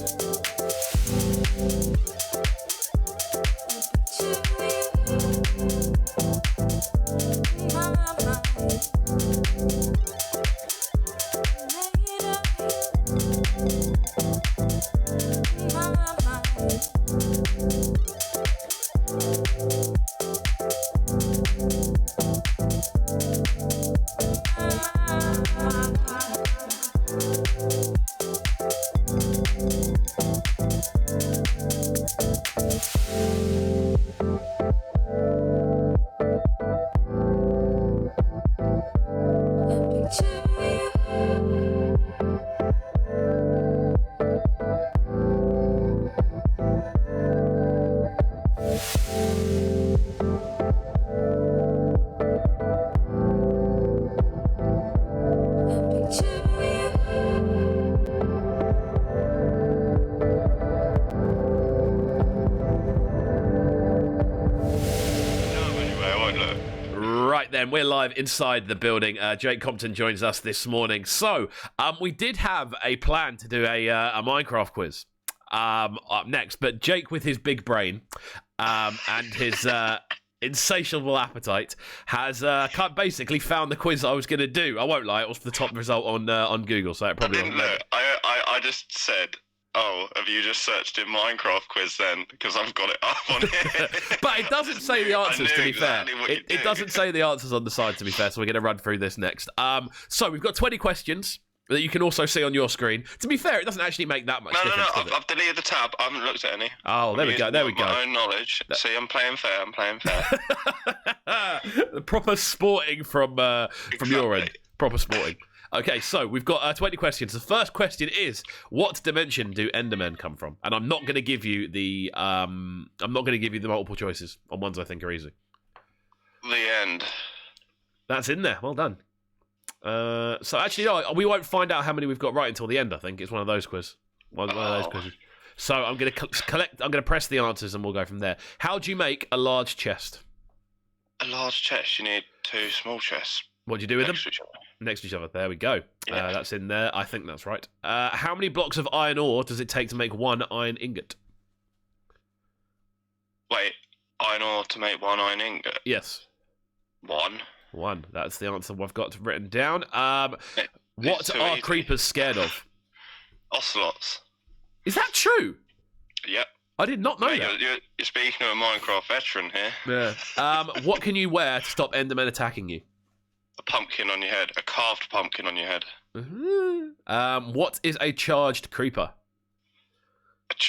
We're live inside the building. Jake Compton joins us this morning. So, we did have a plan to do a Minecraft quiz up next, but Jake, with his big brain and his insatiable appetite, has basically found the quiz I was going to do. I won't lie, it was the top result on Google, so it probably I didn't know. I just said, oh, have you just searched in Minecraft quiz then? Because I've got it up on here. But it doesn't say the answers, to be exactly fair. It doesn't say the answers on the side, to be fair, so we're going to run through this next. So we've got 20 questions that you can also see on your screen. To be fair, it doesn't actually make that much difference. No, I've deleted the tab. I haven't looked at any. Oh, there we go. My own knowledge. See, I'm playing fair. The proper sporting from your end. Proper sporting. Okay, so we've got 20 questions. The first question is, what dimension do Endermen come from? And I'm not going to give you the multiple choices on ones I think are easy. The end. That's in there. Well done. So actually, no, we won't find out how many we've got right until the end. I think it's one of those quizzes. One of those quizzes. So I'm going to collect. I'm going to press the answers, and we'll go from there. How do you make a large chest? A large chest. You need two small chests. What do you do with them? To each other. Next to each other. There we go. Yeah. That's in there. I think that's right. How many blocks of iron ore does it take to make one iron ingot? Wait, iron ore to make one iron ingot? Yes. One. That's the answer I've got written down. What are creepers scared of? Ocelots. Is that true? Yep. I did not know that. You're speaking of a Minecraft veteran here. Yeah. What can you wear to stop Endermen attacking you? A pumpkin on your head. A carved pumpkin on your head. Mm-hmm. What is a charged creeper?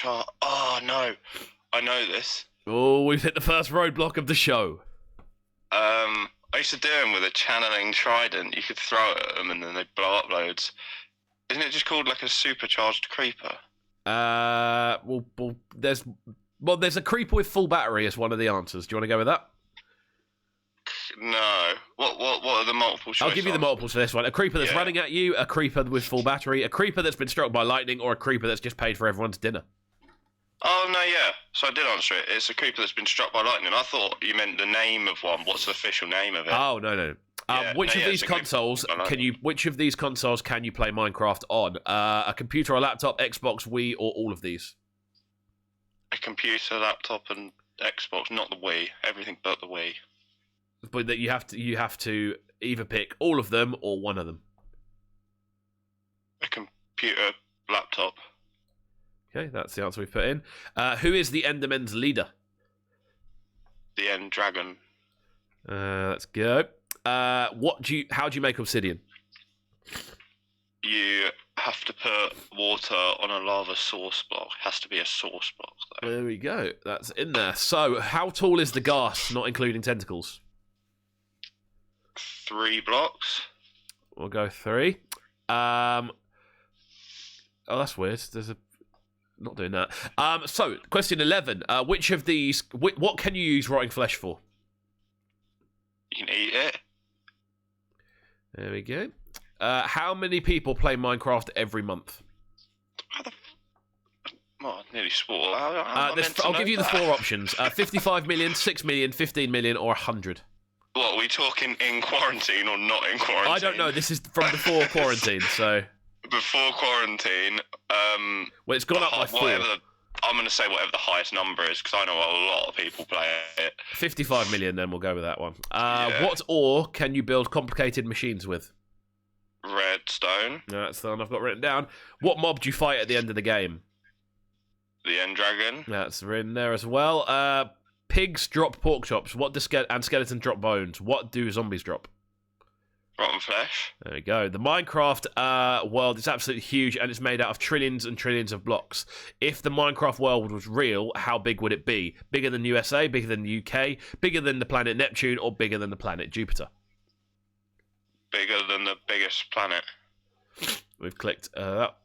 Oh, no. I know this. Oh, we've hit the first roadblock of the show. I used to do them with a channeling trident. You could throw it at them and then they blow up loads. Isn't it just called like a supercharged creeper? There's a creeper with full battery as one of the answers. Do you want to go with that? No. What are the multiple choice? I'll give you the multiples for this one. A creeper that's running at you, a creeper with full battery, a creeper that's been struck by lightning, or a creeper that's just paid for everyone's dinner. Oh, no, yeah. So I did answer it. It's a creeper that's been struck by lightning. I thought you meant the name of one. What's the official name of it? Oh, no. Which of these consoles can you play Minecraft on? A computer or laptop, Xbox, Wii, or all of these? A computer, laptop, and Xbox, not the Wii. Everything but the Wii. But that you have to either pick all of them or one of them. A computer, laptop. Okay, that's the answer we've put in. Who is the Endermen's leader? The End Dragon. Let's go. How do you make obsidian? You have to put water on a lava source block. It has to be a source block, though. There we go. That's in there. So, how tall is the ghast, not including tentacles? 3 blocks. We'll go 3. Oh, that's weird. Not doing that. So, question 11. Which of these... What can you use rotting flesh for? You can eat it. There we go. How many people play Minecraft every month? Nearly swore. I'll give you the 4 options. 55 million, 6 million, 15 million, or 100. What, are we talking in quarantine or not in quarantine? I don't know. This is from before quarantine, so... Before quarantine, well, it's gone up by 4. I'm going to say whatever the highest number is, because I know a lot of people play it. 55 million, then we'll go with that one. What ore can you build complicated machines with? Redstone. That's the one I've got written down. What mob do you fight at the end of the game? The End Dragon. That's written there as well. Pigs drop pork chops. And skeletons drop bones. What do zombies drop? Rotten flesh. There we go. The Minecraft world is absolutely huge, and it's made out of trillions and trillions of blocks. If the Minecraft world was real, how big would it be? Bigger than USA, bigger than the UK, bigger than the planet Neptune, or bigger than the planet Jupiter? Bigger than the biggest planet. We've clicked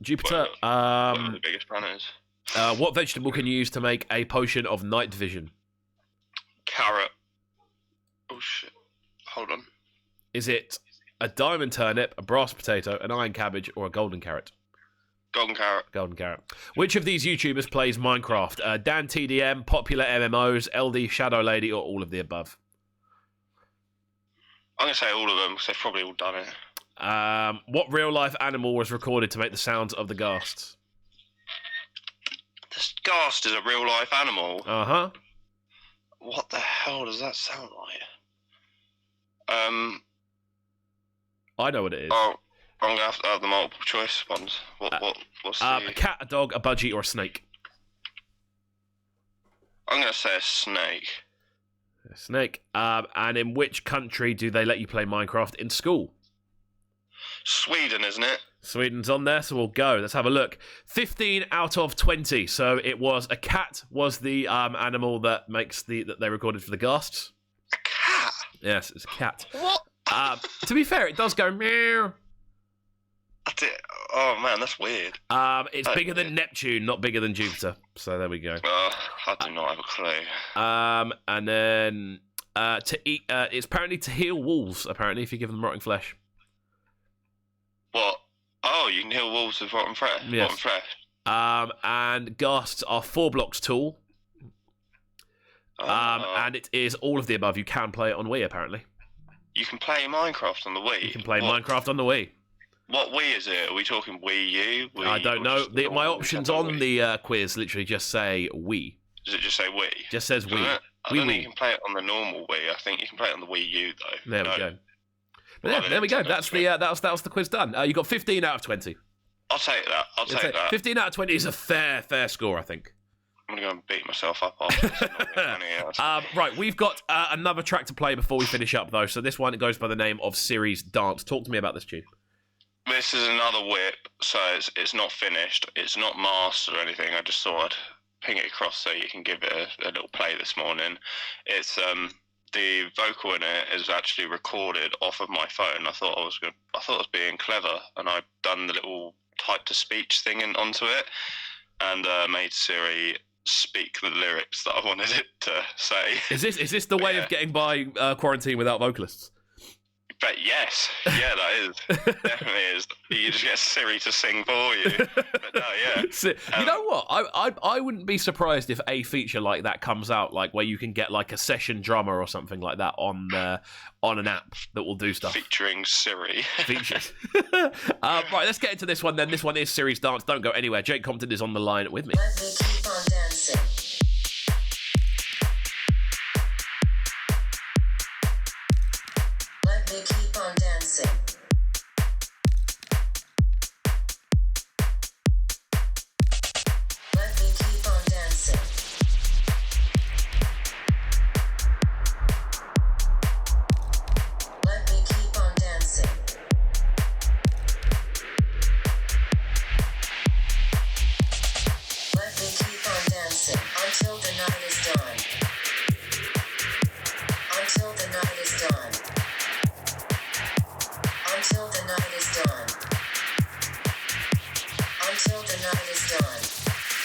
Jupiter. Whatever the biggest planet is. What vegetable can you use to make a potion of night vision? Carrot. Oh, shit. Hold on. Is it a diamond turnip, a brass potato, an iron cabbage, or a golden carrot? Golden carrot. Golden carrot. Which of these YouTubers plays Minecraft? Dan TDM, Popular MMOs, LD, Shadow Lady, or all of the above? I'm going to say all of them, because they've probably all done it. What real-life animal was recorded to make the sounds of the ghasts? This ghast is a real-life animal? Uh-huh. What the hell does that sound like? I know what it is. Oh, I'm going to have to have the multiple choice ones. What's a cat, a dog, a budgie, or a snake? I'm going to say a snake. A snake. And in which country do they let you play Minecraft in school? Sweden, isn't it? Sweden's on there, so we'll go. Let's have a look. 15 out of 20. So it was a cat was the animal that they recorded for the ghasts. A cat? Yes, it's a cat. What? To be fair, it does go meow. Oh man, that's weird. It's bigger than Neptune, not bigger than Jupiter. So there we go. I do not have a clue. And then to eat, it's apparently to heal wolves. Apparently, if you give them rotting flesh. What? Oh, you can heal wolves with rotten flesh. Yes. Rotten flesh. And ghasts are 4 blocks tall. And it is all of the above. You can play it on Wii, apparently. You can play Minecraft on the Wii. You can play Minecraft on the Wii. What Wii is it? Are we talking Wii U? Wii, I don't know. My options on the quiz literally just say Wii. Does it just say Wii? Just says Wii. I don't think you can play it on the normal Wii. I think you can play it on the Wii U though. There we go. But yeah, there we go. That's that was the quiz done. You got 15 out of 20. I'll take that. I'll take that. 15 out of 20 is a fair score, I think. I'm going to go and beat myself up after this. Right, we've got another track to play before we finish up, though. So this one goes by the name of Series Dance. Talk to me about this tune. This is another whip, so it's not finished. It's not mastered or anything. I just thought I'd ping it across so you can give it a little play this morning. It's the vocal in it is actually recorded off of my phone. I thought I was being clever, and I've done the little type to speech thing onto it. and made Siri speak the lyrics that I wanted it to say. Is this the way of getting by quarantine without vocalists? But yes, yeah, that is. Definitely is. You just get Siri to sing for you. But no, yeah. You know what? I wouldn't be surprised if a feature like that comes out, like where you can get like a session drummer or something like that on an app that will do stuff. Featuring Siri. Features. Right, let's get into this one then. This one is Siri's Dance. Don't go anywhere. Jake Compton is on the line with me. Let me keep on dancing. Let me keep on dancing. Let me keep on dancing. Let me keep on dancing. Let me keep on dancing until the night is done. Until the night is done. Until the night is done. Until the night is done.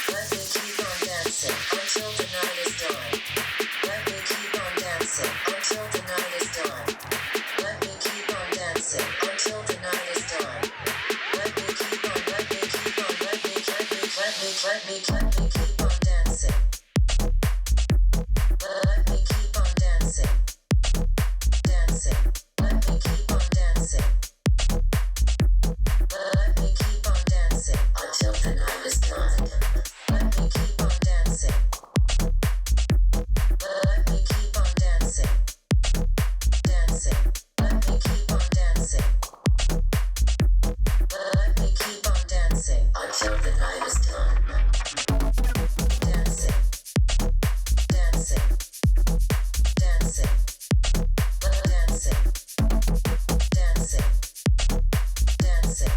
Let me keep on dancing until the night is done. Let me keep on dancing until the night is done. Let me keep on dancing until the night is done. Let me keep on, let me keep on, let me keep on dancing. Let me keep on dancing. Dancing. Let me keep on dancing. Let me keep on dancing until the night is done. Let me keep on dancing. Let me keep on dancing. Dancing. Let me keep on dancing. Let me keep on dancing until the night is done. Dancing. Dancing. Dancing. Dancing. Dancing. Dancing. Dancing.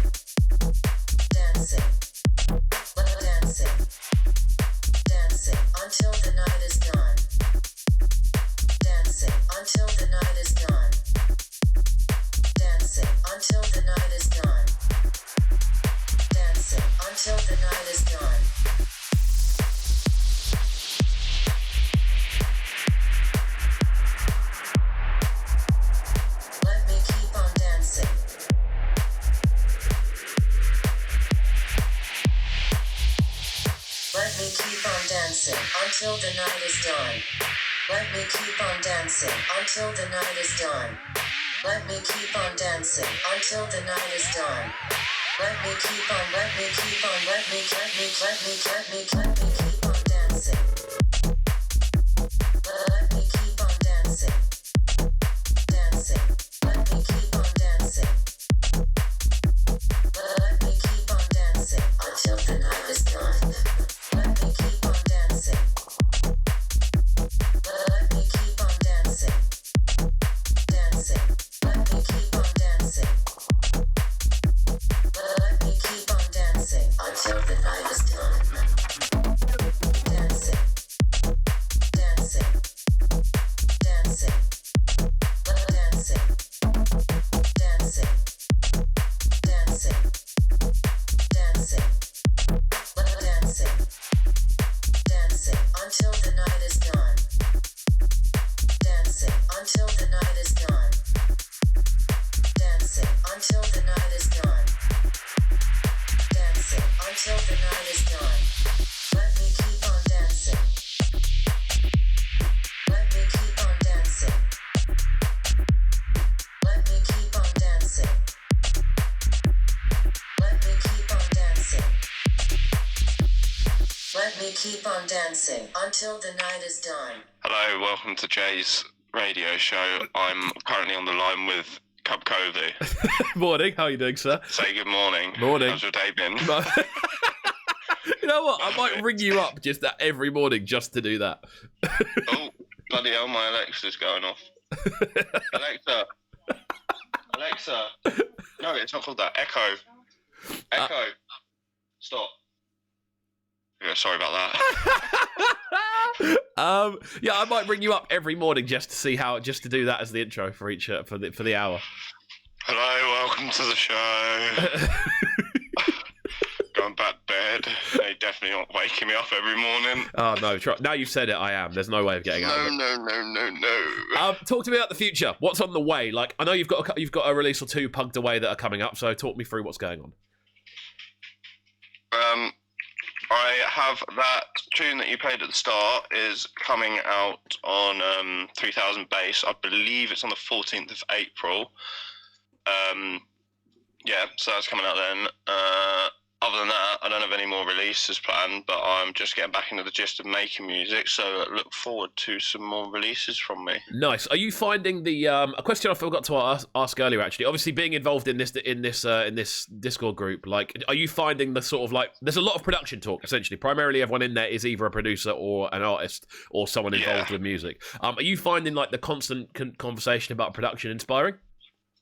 Dancing. Dancing until the night is done. Dancing until the night is done. Dancing until the night is done. Dancing until the night is done. Let me keep on dancing. Let me keep on dancing until the night is done. Let me keep on dancing until the night is done. Let me keep on dancing until the night is done. Let me keep on, let me keep on, let me keep on dancing. Let me keep on dancing. Dancing. Let me keep on dancing. Let me keep on dancing until the night is done. Let me keep on dancing. Let me keep on dancing. Dancing. Let me keep on dancing. Let me keep on dancing until the night is done. Dancing. Dancing. Dancing. Dancing. Dancing. Dancing. Dancing. Dancing. Dancing until the night is done. Dancing until the night is done. Dancing until the night is done. Dancing until the night is done. Let me keep on dancing. Let me keep on dancing. Let me keep on dancing. Let me keep on dancing. Let me keep on dancing until the night is done. Hello, welcome to Jay's radio show. I'm currently on the line with KXVU. Morning. How are you doing, sir? Say good morning. Morning. How's your day been? You know what? I might ring you up just every morning just to do that. Oh, bloody hell, my Alexa's going off. Alexa. No, it's not called that. Echo. Stop. Yeah, sorry about that. Yeah, I might ring you up every morning just to see how, just to do that as the intro for each for the hour. Hello, welcome to the show. Go on, bad bed. They definitely aren't waking me up every morning. Oh no! Now you've said it, I am. There's no way of getting out of it. No. Talk to me about the future. What's on the way? Like, I know you've got a release or two pugged away that are coming up. So talk me through what's going on. I have that tune that you played at the start is coming out on 3000 Bass. I believe it's on the 14th of April. Yeah, so that's coming out then. Other than that, I don't have any more releases planned, but I'm just getting back into the gist of making music, so look forward to some more releases from me. Nice. Are you finding the a question I forgot to ask earlier? Actually, obviously being involved in this Discord group, like, are you finding the sort of like there's a lot of production talk? Essentially, primarily everyone in there is either a producer or an artist or someone involved with music. Are you finding like the constant conversation about production inspiring?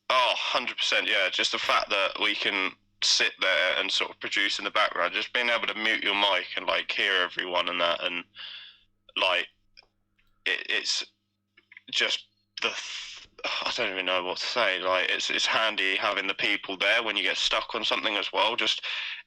Oh, 100%. Yeah, just the fact that we can sit there and sort of produce in the background, just being able to mute your mic and like hear everyone and that, and like it's just I don't even know what to say. Like it's handy having the people there when you get stuck on something as well. Just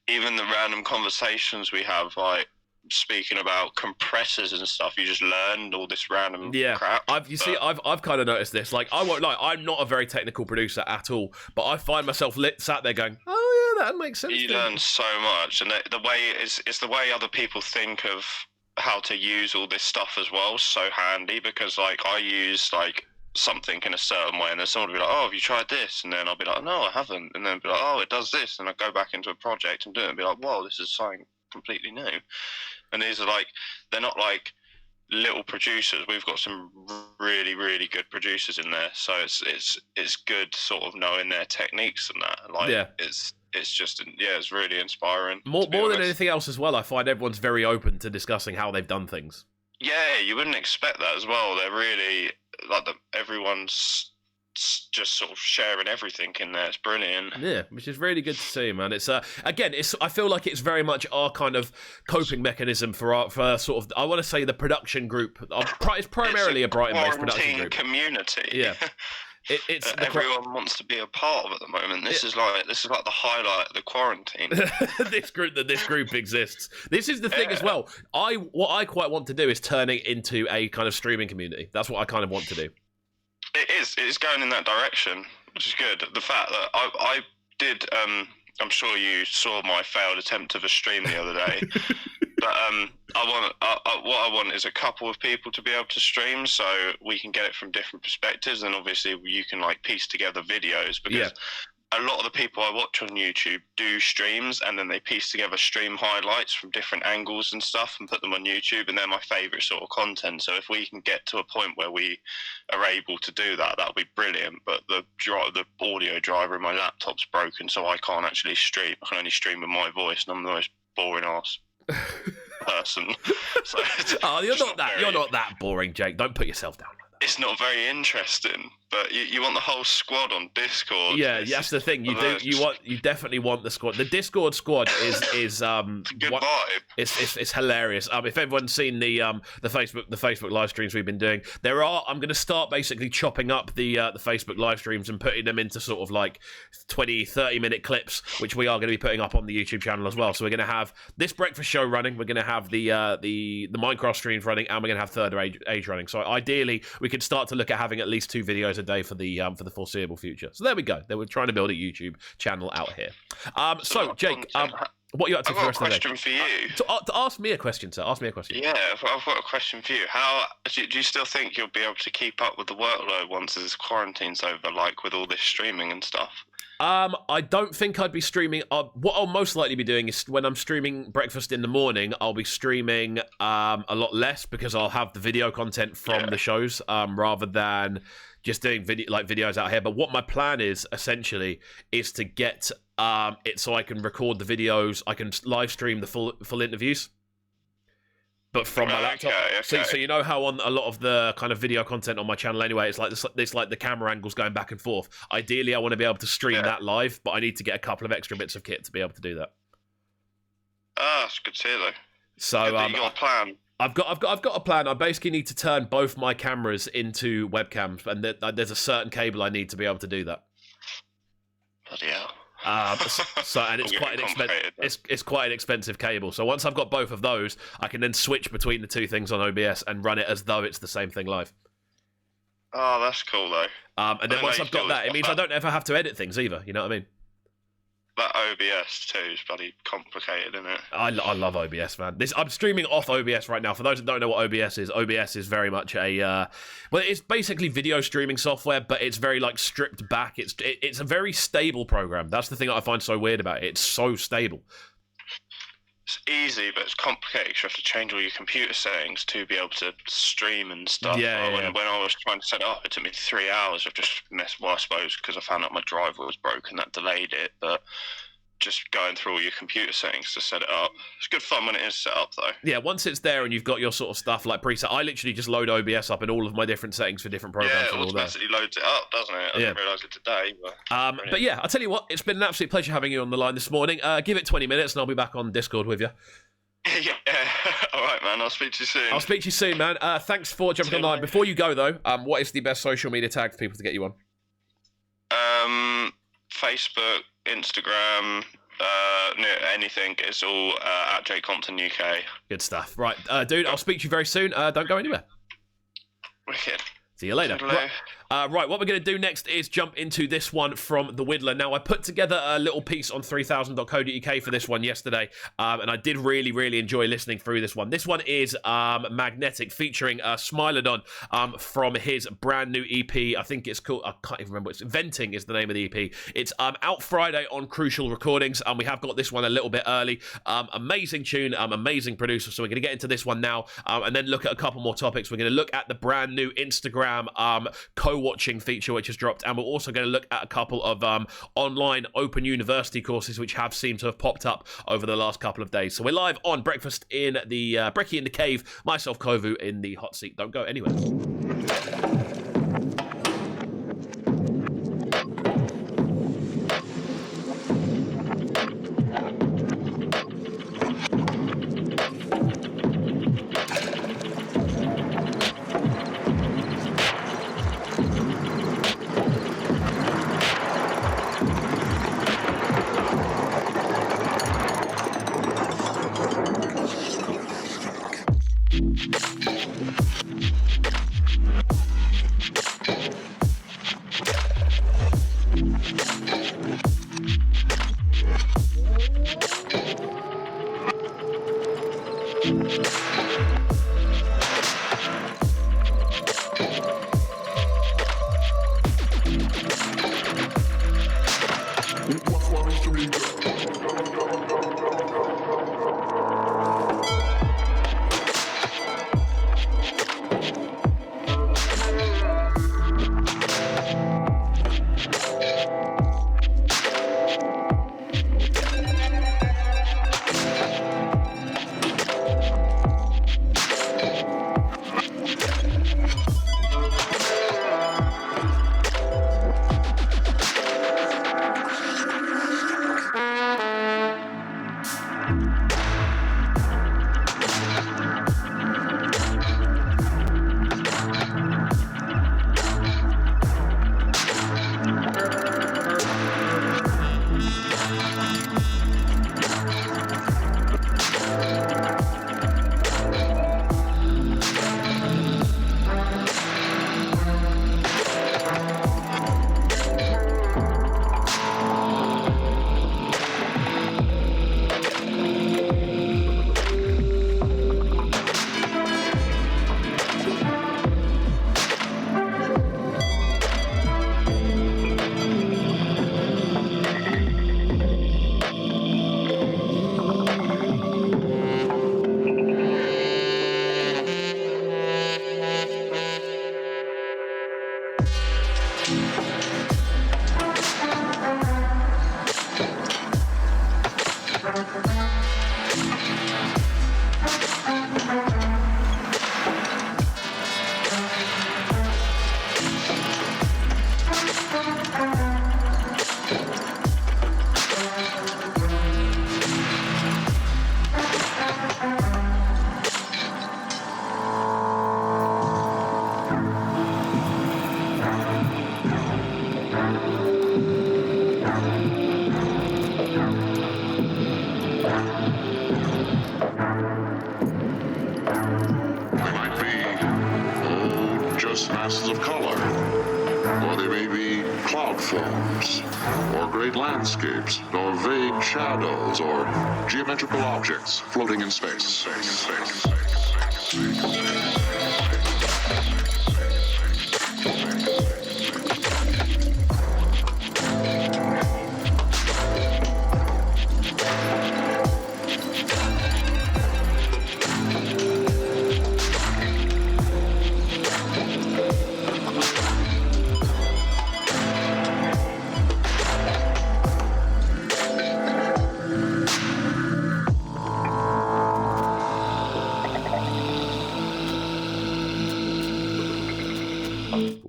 even the random conversations we have, like speaking about compressors and stuff, you just learned all this random crap. I've kind of noticed this. Like, I won't lie, I'm not a very technical producer at all, but I find myself sat there going, oh yeah, that makes sense. You learn so much, and the way it's the way other people think of how to use all this stuff as well. So handy, because like I use like something in a certain way, and then someone will be like, oh, have you tried this? And then I'll be like, no, I haven't. And then be like, oh, it does this, and I go back into a project and do it and be like, whoa, this is something completely new. And these are like, they're not like little producers. We've got some really, really good producers in there. So it's good sort of knowing their techniques and that. Like, it's just, it's really inspiring. More than anything else as well, I find everyone's very open to discussing how they've done things. Yeah, you wouldn't expect that as well. They're really, like, everyone's just sort of sharing everything in there. It's brilliant. Yeah, which is really good to see, man. It's again, I feel like it's very much our kind of coping mechanism for sort of, I want to say, the production group. It's primarily a Brighton-based production group. Community. Yeah. It's everyone wants to be a part of at the moment. This is like the highlight of the quarantine. this group exists. This is the thing as well. What I quite want to do is turn it into a kind of streaming community. That's what I kind of want to do. It's going in that direction, which is good. The fact that I did, I'm sure you saw my failed attempt of a stream the other day, but what I want is a couple of people to be able to stream, so we can get it from different perspectives, and obviously you can like piece together videos, because a lot of the people I watch on YouTube do streams, and then they piece together stream highlights from different angles and stuff and put them on YouTube, and they're my favourite sort of content. So if we can get to a point where we are able to do that, that'll be brilliant. But the audio driver in my laptop's broken, so I can't actually stream. I can only stream with my voice, and I'm the most boring ass person. So you're not that boring, Jake. Don't put yourself down. It's not very interesting, but you want the whole squad on Discord. Yeah, that's the thing. You definitely want the squad. The Discord squad is it's a good vibe. It's hilarious. If everyone's seen the Facebook live streams we've been doing, I'm going to start basically chopping up the Facebook live streams and putting them into sort of like 20-30 minute clips, which we are going to be putting up on the YouTube channel as well. So we're going to have this breakfast show running. We're going to have the Minecraft streams running, and we're going to have Third Age running. So ideally, we could start to look at having at least 2 videos a day for the foreseeable future. So there we go. We're trying to build a YouTube channel out here. So Jake, what are you up to for the rest of the day? I've got a question for you. To ask me a question, sir. Ask me a question. Yeah, I've got a question for you. How do you still think you'll be able to keep up with the workload once this quarantine's over, like with all this streaming and stuff? I don't think I'd be streaming. What I'll most likely be doing is when I'm streaming breakfast in the morning, I'll be streaming a lot less, because I'll have the video content from the shows rather than just doing videos out here. But what my plan is essentially is to get it so I can record the videos, I can live stream the full interviews, but from my laptop. Okay. So you know how on a lot of the kind of video content on my channel anyway, it's like the camera angles going back and forth. Ideally, I want to be able to stream that live, but I need to get a couple of extra bits of kit to be able to do that. That's good to hear, though. So you got a plan. I've got a plan. I basically need to turn both my cameras into webcams, and there's a certain cable I need to be able to do that. Bloody hell. And it's quite an complicated. it's quite an expensive cable. So once I've got both of those, I can then switch between the two things on OBS and run it as though it's the same thing live. Oh, that's cool though. And then once I've got that, it means I don't ever have to edit things either. You know what I mean? That OBS too is bloody complicated, isn't it? I love OBS, man. I'm streaming off OBS right now. For those that don't know what OBS is very much it's basically video streaming software, but it's very like stripped back. It's a very stable program. That's the thing that I find so weird about it. It's so stable. It's easy, but it's complicated. You have to change all your computer settings to be able to stream and stuff. When I was trying to set it up, it took me 3 hours of just mess. Well, I suppose because I found out my driver was broken, that delayed it. But just going through all your computer settings to set it up. It's good fun when it is set up, though. Yeah, once it's there and you've got your sort of stuff like preset, I literally just load OBS up in all of my different settings for different programs. Yeah, it automatically loads it up, doesn't it? I didn't realise it today. But yeah, I'll tell you what, it's been an absolute pleasure having you on the line this morning. Give it 20 minutes and I'll be back on Discord with you. Yeah, all right, man. I'll speak to you soon. I'll speak to you soon, man. Thanks for jumping online. Before you go, though, what is the best social media tag for people to get you on? Facebook, Instagram, anything. It's all at J Compton UK. Good stuff. Right, dude, I'll speak to you very soon. Don't go anywhere. Wicked. See you later. Right, what we're going to do next is jump into this one from The Whittler. Now, I put together a little piece on 3000.co.uk for this one yesterday, and I did really, really enjoy listening through this one. This one is Magnetic, featuring Smilodon from his brand new EP. I think it's called, I can't even remember, Venting is the name of the EP. It's out Friday on Crucial Recordings, and we have got this one a little bit early. Amazing tune, amazing producer, so we're going to get into this one now, and then look at a couple more topics. We're going to look at the brand new Instagram co-watching feature which has dropped, and we're also going to look at a couple of online open university courses which have seemed to have popped up over the last couple of days. So we're live on Breakfast in the Brekky In The Cave, myself Kovu in the hot seat. Don't go anywhere. just masses of color. Or they may be cloud forms, or great landscapes, or vague shadows, or geometrical objects floating in space.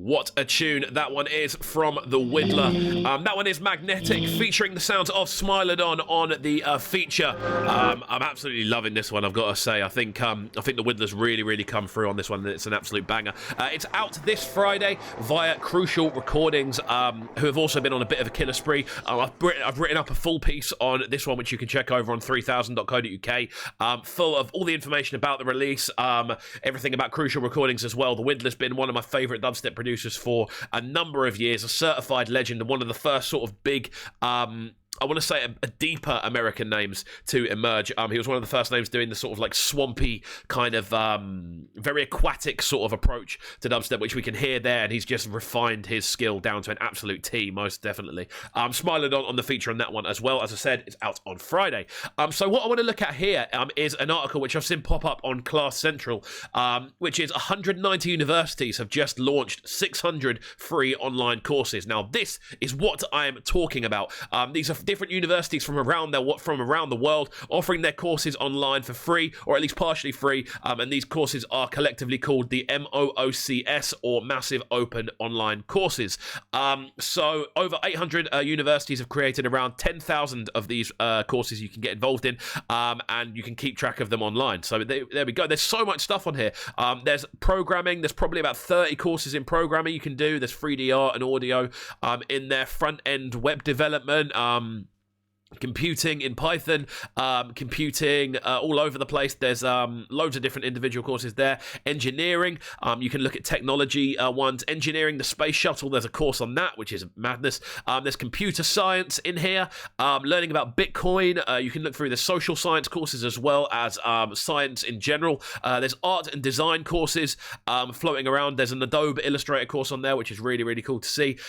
What a tune that one is from The Whittler. That one is Magnetic, featuring the sounds of Smilodon on the feature. I'm absolutely loving this one, I've got to say. I think The Whittler's really come through on this one. It's an absolute banger. It's out this Friday via Crucial Recordings, who have also been on a bit of a killer spree. I've written up a full piece on this one, which you can check over on 3000.co.uk, full of all the information about the release, everything about Crucial Recordings as well. The Whittler's been one of my favourite dubstep producers for a number of years, a certified legend, and one of the first sort of big I want to say a deeper American names to emerge. He was one of the first names doing the sort of like swampy kind of very aquatic sort of approach to dubstep, which we can hear there, and he's just refined his skill down to an absolute T, most definitely. Smilodon on the feature on that one as well. As I said, it's out on Friday. So what I want to look at here is an article which I've seen pop up on Class Central, which is 190 universities have just launched 600 free online courses. Now, this is what I am talking about. These are different universities from around the world offering their courses online for free, or at least partially free, and these courses are collectively called the MOOCS, or Massive Open Online Courses. So over 800 universities have created around 10,000 of these courses you can get involved in, and you can keep track of them online. So there we go. There's so much stuff on here. There's programming. There's probably about 30 courses in programming you can do. There's 3D art and audio in there, front-end web development, computing in Python, computing all over the place. There's loads of different individual courses there. Engineering, you can look at technology ones. Engineering the space shuttle, there's a course on that, which is madness. There's computer science in here, learning about Bitcoin. You can look through the social science courses as well as science in general. There's art and design courses floating around. There's an Adobe Illustrator course on there, which is really cool to see.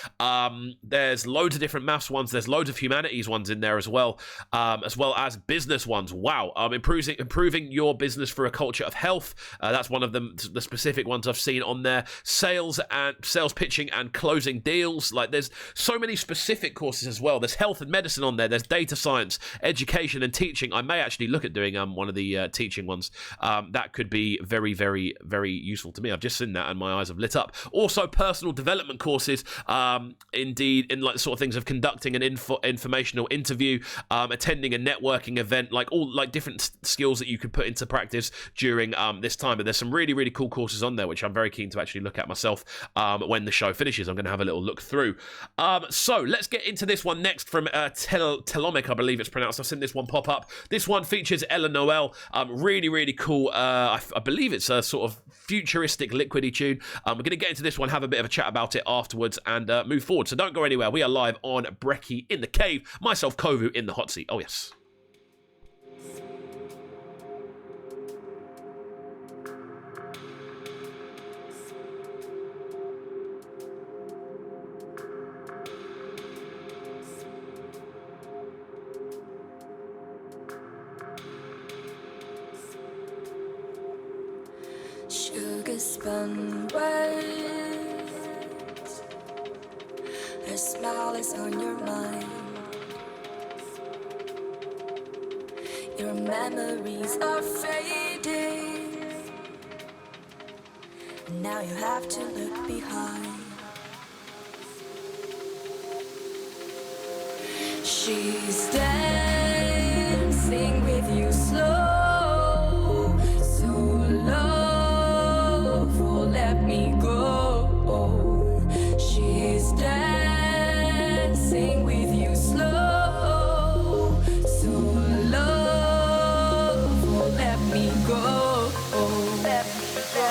There's loads of different maths ones. There's loads of humanities ones in there as well as business ones. Wow. Improving your business through a culture of health. That's one of them, the specific ones I've seen on there. Sales pitching and closing deals. Like, there's so many specific courses as well. There's health and medicine on there. There's data science, education and teaching. I may actually look at doing one of the teaching ones. That could be very useful to me. I've just seen that and my eyes have lit up. Also, personal development courses, indeed, in like the sort of things of conducting an informational interview, attending a networking event, like all like different skills that you could put into practice during this time. But there's some really cool courses on there, which I'm very keen to actually look at myself when the show finishes. I'm going to have a little look through. So let's get into this one next from Telomic, I believe it's pronounced. I've seen this one pop up. This one features Ella Noel. Really cool. I believe it's a sort of futuristic liquidy tune. We're going to get into this one, have a bit of a chat about it afterwards, and move forward. So don't go anywhere. We are live on Brekky in the Cave. Myself, Kovu, in the hot seat. Oh, yes. Sugar spun waves. Her smile is on your mind. Your memories are fading. Now you have to look behind. She's dancing with you slow, so love won't let me go. She's dancing with you slow, so love won't let me go. Let me go.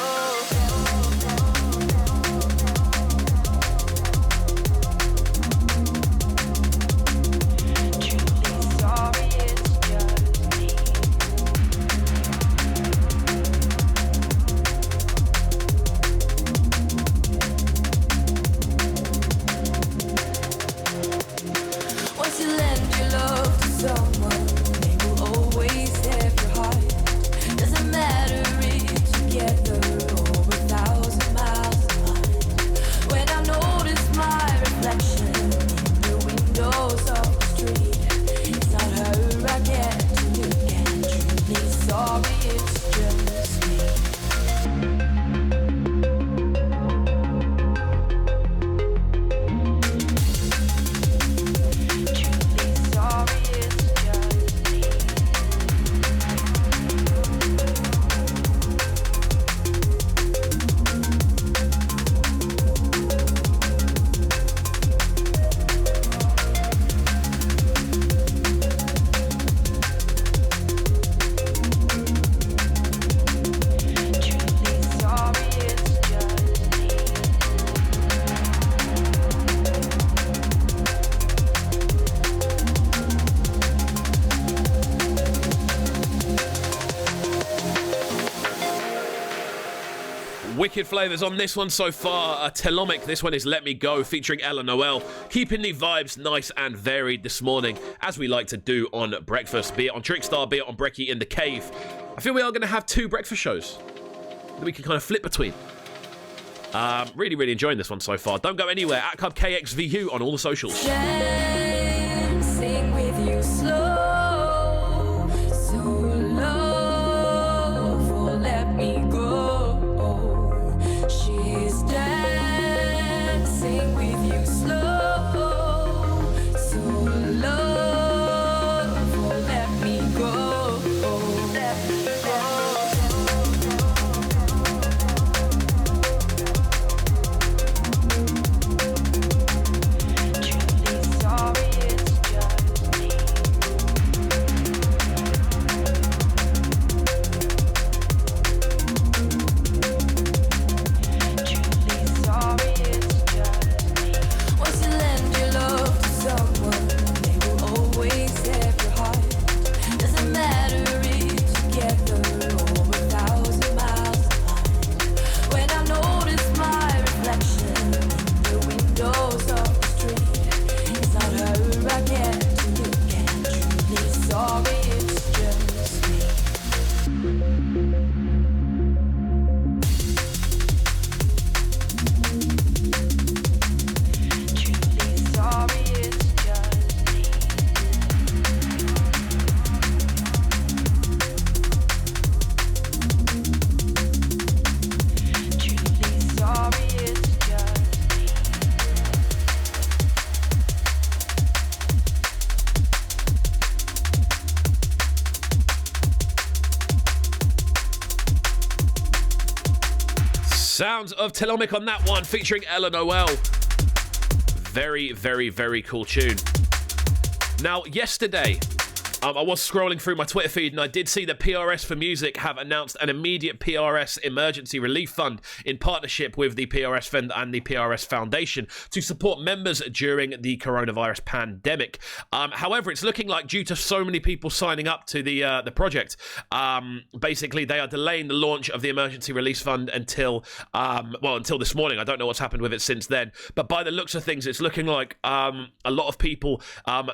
wicked flavours on this one so far. Telomic, this one is Let Me Go, featuring Ella Noel. Keeping the vibes nice and varied this morning, as we like to do on breakfast, be it on Trickstar, be it on Brekky In The Cave. I feel we are going to have 2 breakfast shows that we can kind of flip between. Really, really enjoying this one so far. Don't go anywhere. At Club KXVU on all the socials. Dancing with you slow, so low, for let me go. She's dancing with you slow, so low, for let me go. Let me go. Sorry, it's just me. Truly sorry, it's just me. Once you lend your love to someone, they will always have your heart. Doesn't matter if together or 1,000 miles apart. When I notice my reflection in the windows of the street, it's not her I get to look at. Truly sorry, it's just me. Truly sorry, it's just me. Truly sorry, it's just me. Sounds of Telomic on that one, featuring Ella Noel. Very, very, very cool tune. Now, yesterday, I was scrolling through my Twitter feed and I did see that PRS for Music have announced an immediate PRS emergency relief fund in partnership with the PRS Fund and the PRS Foundation to support members during the coronavirus pandemic. However, it's looking like due to so many people signing up to the project, basically they are delaying the launch of the emergency release fund until this morning. I don't know what's happened with it since then, but by the looks of things, it's looking like a lot of people,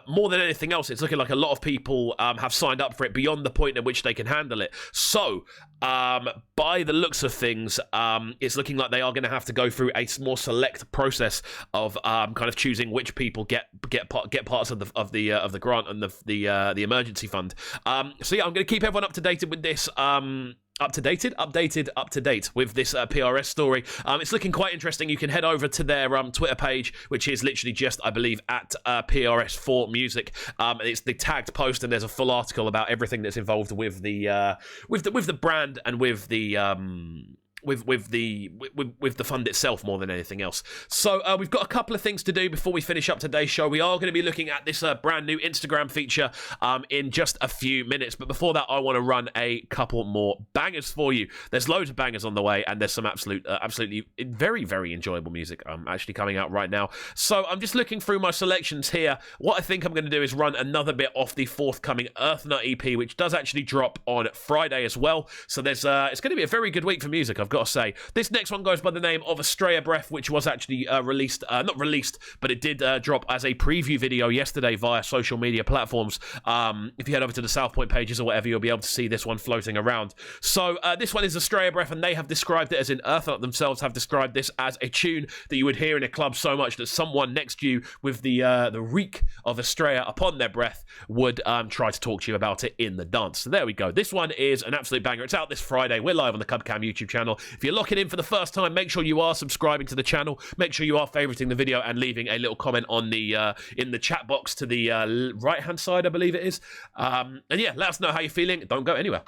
more than anything else, it's looking like a lot of people have signed up for it beyond the point at which they can handle it. So, by the looks of things, it's looking like they are going to have to go through a more select process of kind of choosing which people get parts of the grant and the emergency fund. So yeah, I'm going to keep everyone up to date with this. Up to date with this PRS story. It's looking quite interesting. You can head over to their Twitter page, which is literally just, I believe, at PRS for Music. It's the tagged post, and there's a full article about everything that's involved with the brand and with the with the fund itself more than anything else. So we've got a couple of things to do before we finish up today's show. We are going to be looking at this brand new Instagram feature in just a few minutes. But before that, I want to run a couple more bangers for you. There's loads of bangers on the way, and there's some absolutely very, very enjoyable music actually coming out right now. So I'm just looking through my selections here. What I think I'm going to do is run another bit off the forthcoming Earth Nut EP, which does actually drop on Friday as well. So there's it's going to be a very good week for music, I've got to say. This next one goes by the name of Estrella Breath, which was actually not released, but it did drop as a preview video yesterday via social media platforms. If you head over to the South Point pages or whatever, you'll be able to see this one floating around. So this one is Estrella Breath, and they have described it as in Earth Nut themselves have described this as a tune that you would hear in a club so much that someone next to you with the reek of Estrella upon their breath would try to talk to you about it in the dance. So there we go. This one is an absolute banger. It's out this Friday. We're live on the Cubcam YouTube channel. If you're locking in for the first time, make sure you are subscribing to the channel. Make sure you are favoriting the video and leaving a little comment on the in the chat box to the right-hand side, I believe it is. And yeah, let us know how you're feeling. Don't go anywhere.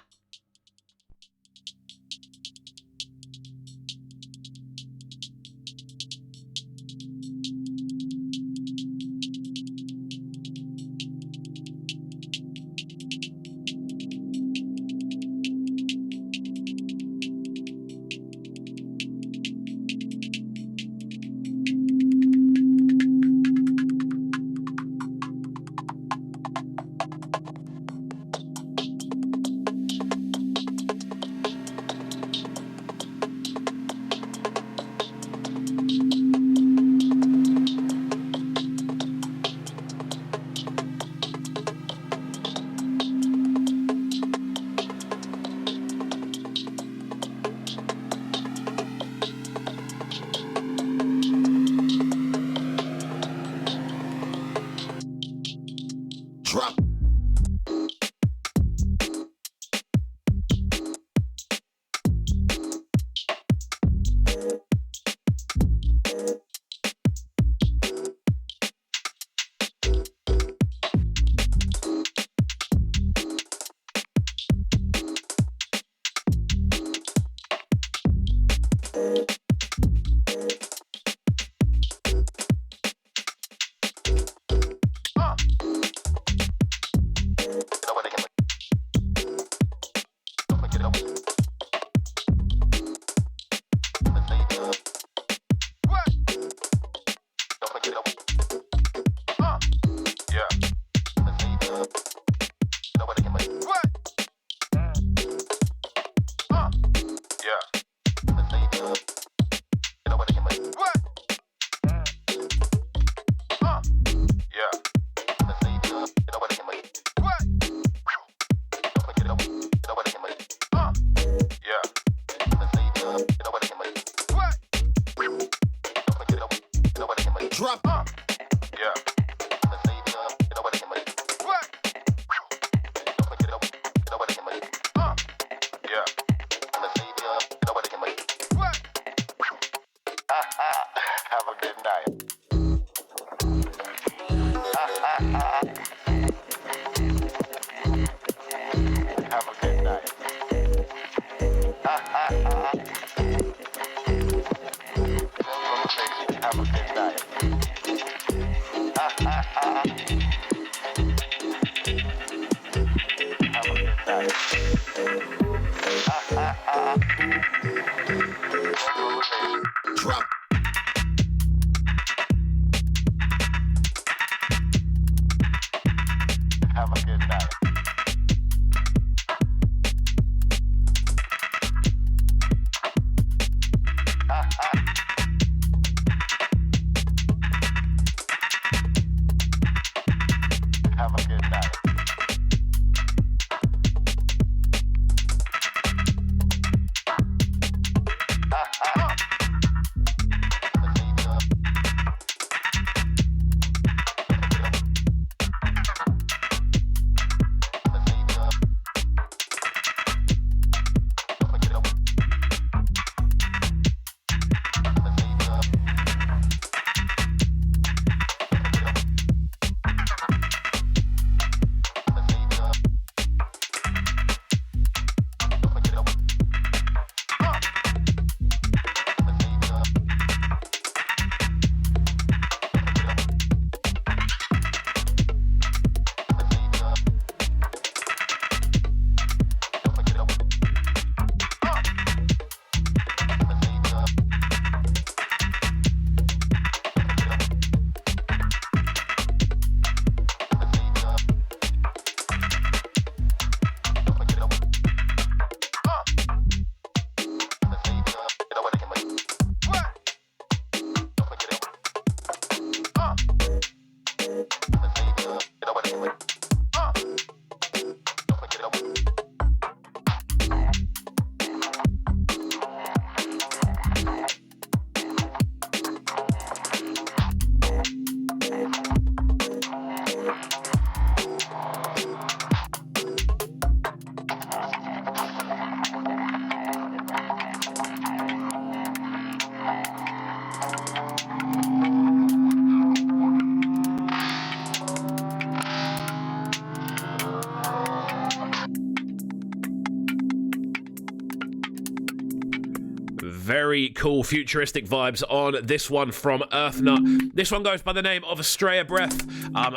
Very cool futuristic vibes on this one from Earthnut. This one goes by the name of Astrea Breath.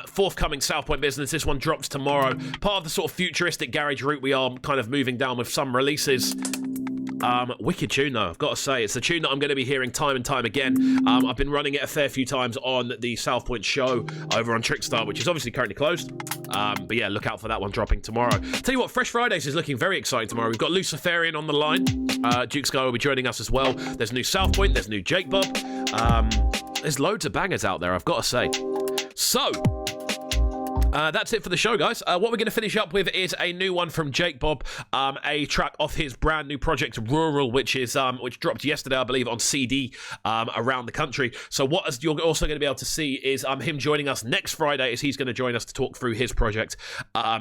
Forthcoming South Point business. This one drops tomorrow. Part of the sort of futuristic garage route we are kind of moving down with some releases. Wicked tune though, I've got to say. It's a tune that I'm going to be hearing time and time again. I've been running it a fair few times on the South Point show over on Trickstar, which is obviously currently closed. But yeah, look out for that one dropping tomorrow. Tell you what, Fresh Fridays is looking very exciting tomorrow. We've got Luciferian on the line. Duke Sky will be joining us as well. There's new South Point, there's new Jake Bob. There's loads of bangers out there, I've got to say. So, That's it for the show, guys. What we're going to finish up with is a new one from Jake Bob, a track off his brand new project Rural, which dropped yesterday, I believe, on CD around the country. So what you're also going to be able to see is him joining us next Friday, as he's going to join us to talk through his project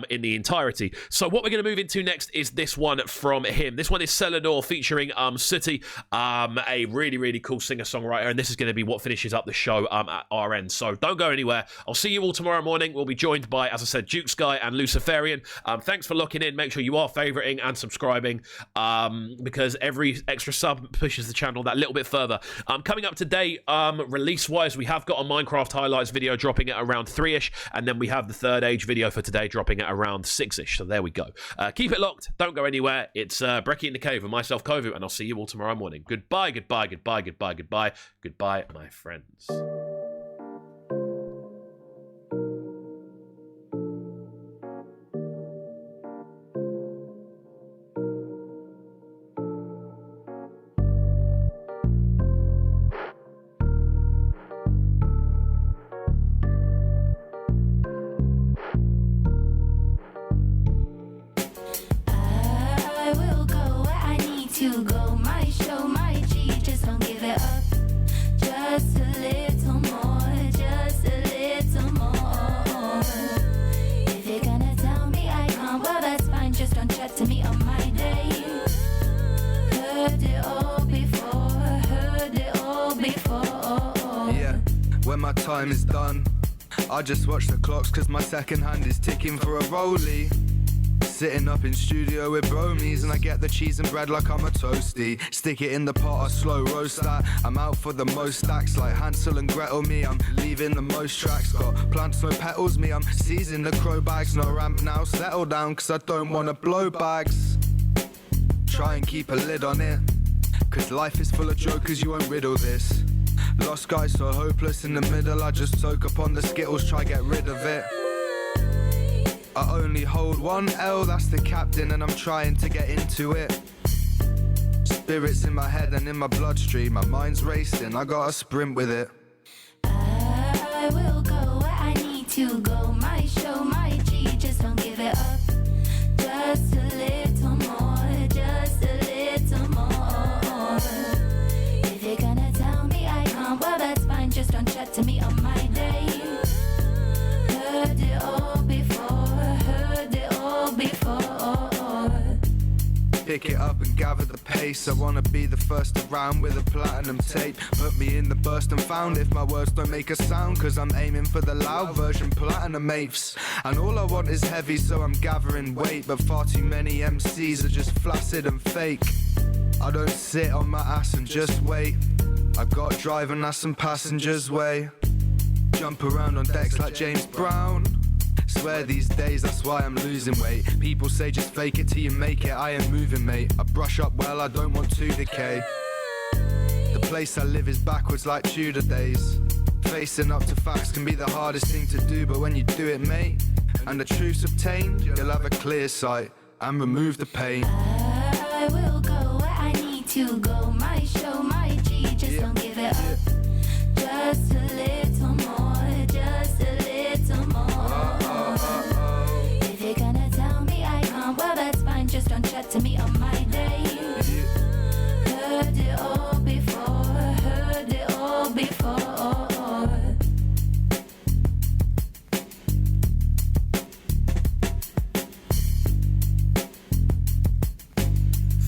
in the entirety. So what we're going to move into next is this one from him. This one is Celador featuring Sooty, a really, really cool singer-songwriter, and this is going to be what finishes up the show at our end. So don't go anywhere. I'll see you all tomorrow morning. We'll be joined by, as I said, Duke Sky and Luciferian. Thanks for locking in. Make sure you are favoriting and subscribing because every extra sub pushes the channel that little bit further. Coming up today, release-wise, we have got a Minecraft highlights video dropping at around 3-ish, and then we have the Third Age video for today dropping at around 6-ish. So there we go. Keep it locked. Don't go anywhere. It's Brekky In The Cave and myself, Kovu, and I'll see you all tomorrow morning. Goodbye, goodbye, goodbye, goodbye, goodbye. Goodbye, my friends. I will go where I need to go. My show, my G, just don't give it up. Just a little more, just a little more. If you're gonna tell me I can't, well that's fine. Just don't chat to me on my day. Heard it all before, heard it all before. Yeah, when my time is done, I just watch the clocks cause my second hand is ticking for a rollie. Sitting up in studio with bromies and I get the cheese and bread like I'm a toasty. Stick it in the pot, I slow roast that. I'm out for the most stacks like Hansel and Gretel, me. I'm leaving the most tracks. Got plants, no petals, me. I'm seizing the crow bags. No ramp now, settle down cause I don't wanna blow bags. Try and keep a lid on it, cause life is full of jokers, you won't riddle this. Lost guys so hopeless in the middle, I just soak up on the Skittles, try get rid of it. I only hold one L, that's the captain, and I'm trying to get into it. Spirits in my head and in my bloodstream, my mind's racing, I gotta sprint with it. I will go where I need to go. My show, my G, just don't give it up. Just a little more, just a little more. If you're gonna tell me I can't, well that's fine. Just don't chat to me on my day. Heard it all before, heard it all before. Pick it up and gather the pace. I wanna be the first around with a platinum tape. Put me in the burst and found if my words don't make a sound, cause I'm aiming for the loud version, platinum apes. And all I want is heavy, so I'm gathering weight. But far too many MCs are just flaccid and fake. I don't sit on my ass and just wait. I got drive and that's some passengers' way. Jump around on decks like James Brown. Swear these days that's why I'm losing weight. People say just fake it till you make it. I ain't moving, mate. I brush up well, I don't want to decay. The place I live is backwards like Tudor days. Facing up to facts can be the hardest thing to do, but when you do it, mate, and the truth's obtained, you'll have a clear sight and remove the pain. I will go where I need to go. My show, my G, just don't give it up. Just a little more, just a little more. If you're gonna tell me I can't, well that's fine. Just don't chat to me on my day. Heard it all before, heard it all before.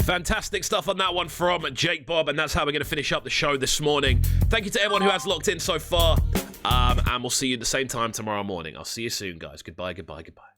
Fantastic stuff on that one from Jake Bob, and that's how we're going to finish up the show this morning. Thank you to everyone who has locked in so far, and we'll see you at the same time tomorrow morning. I'll see you soon, guys. Goodbye, goodbye, goodbye.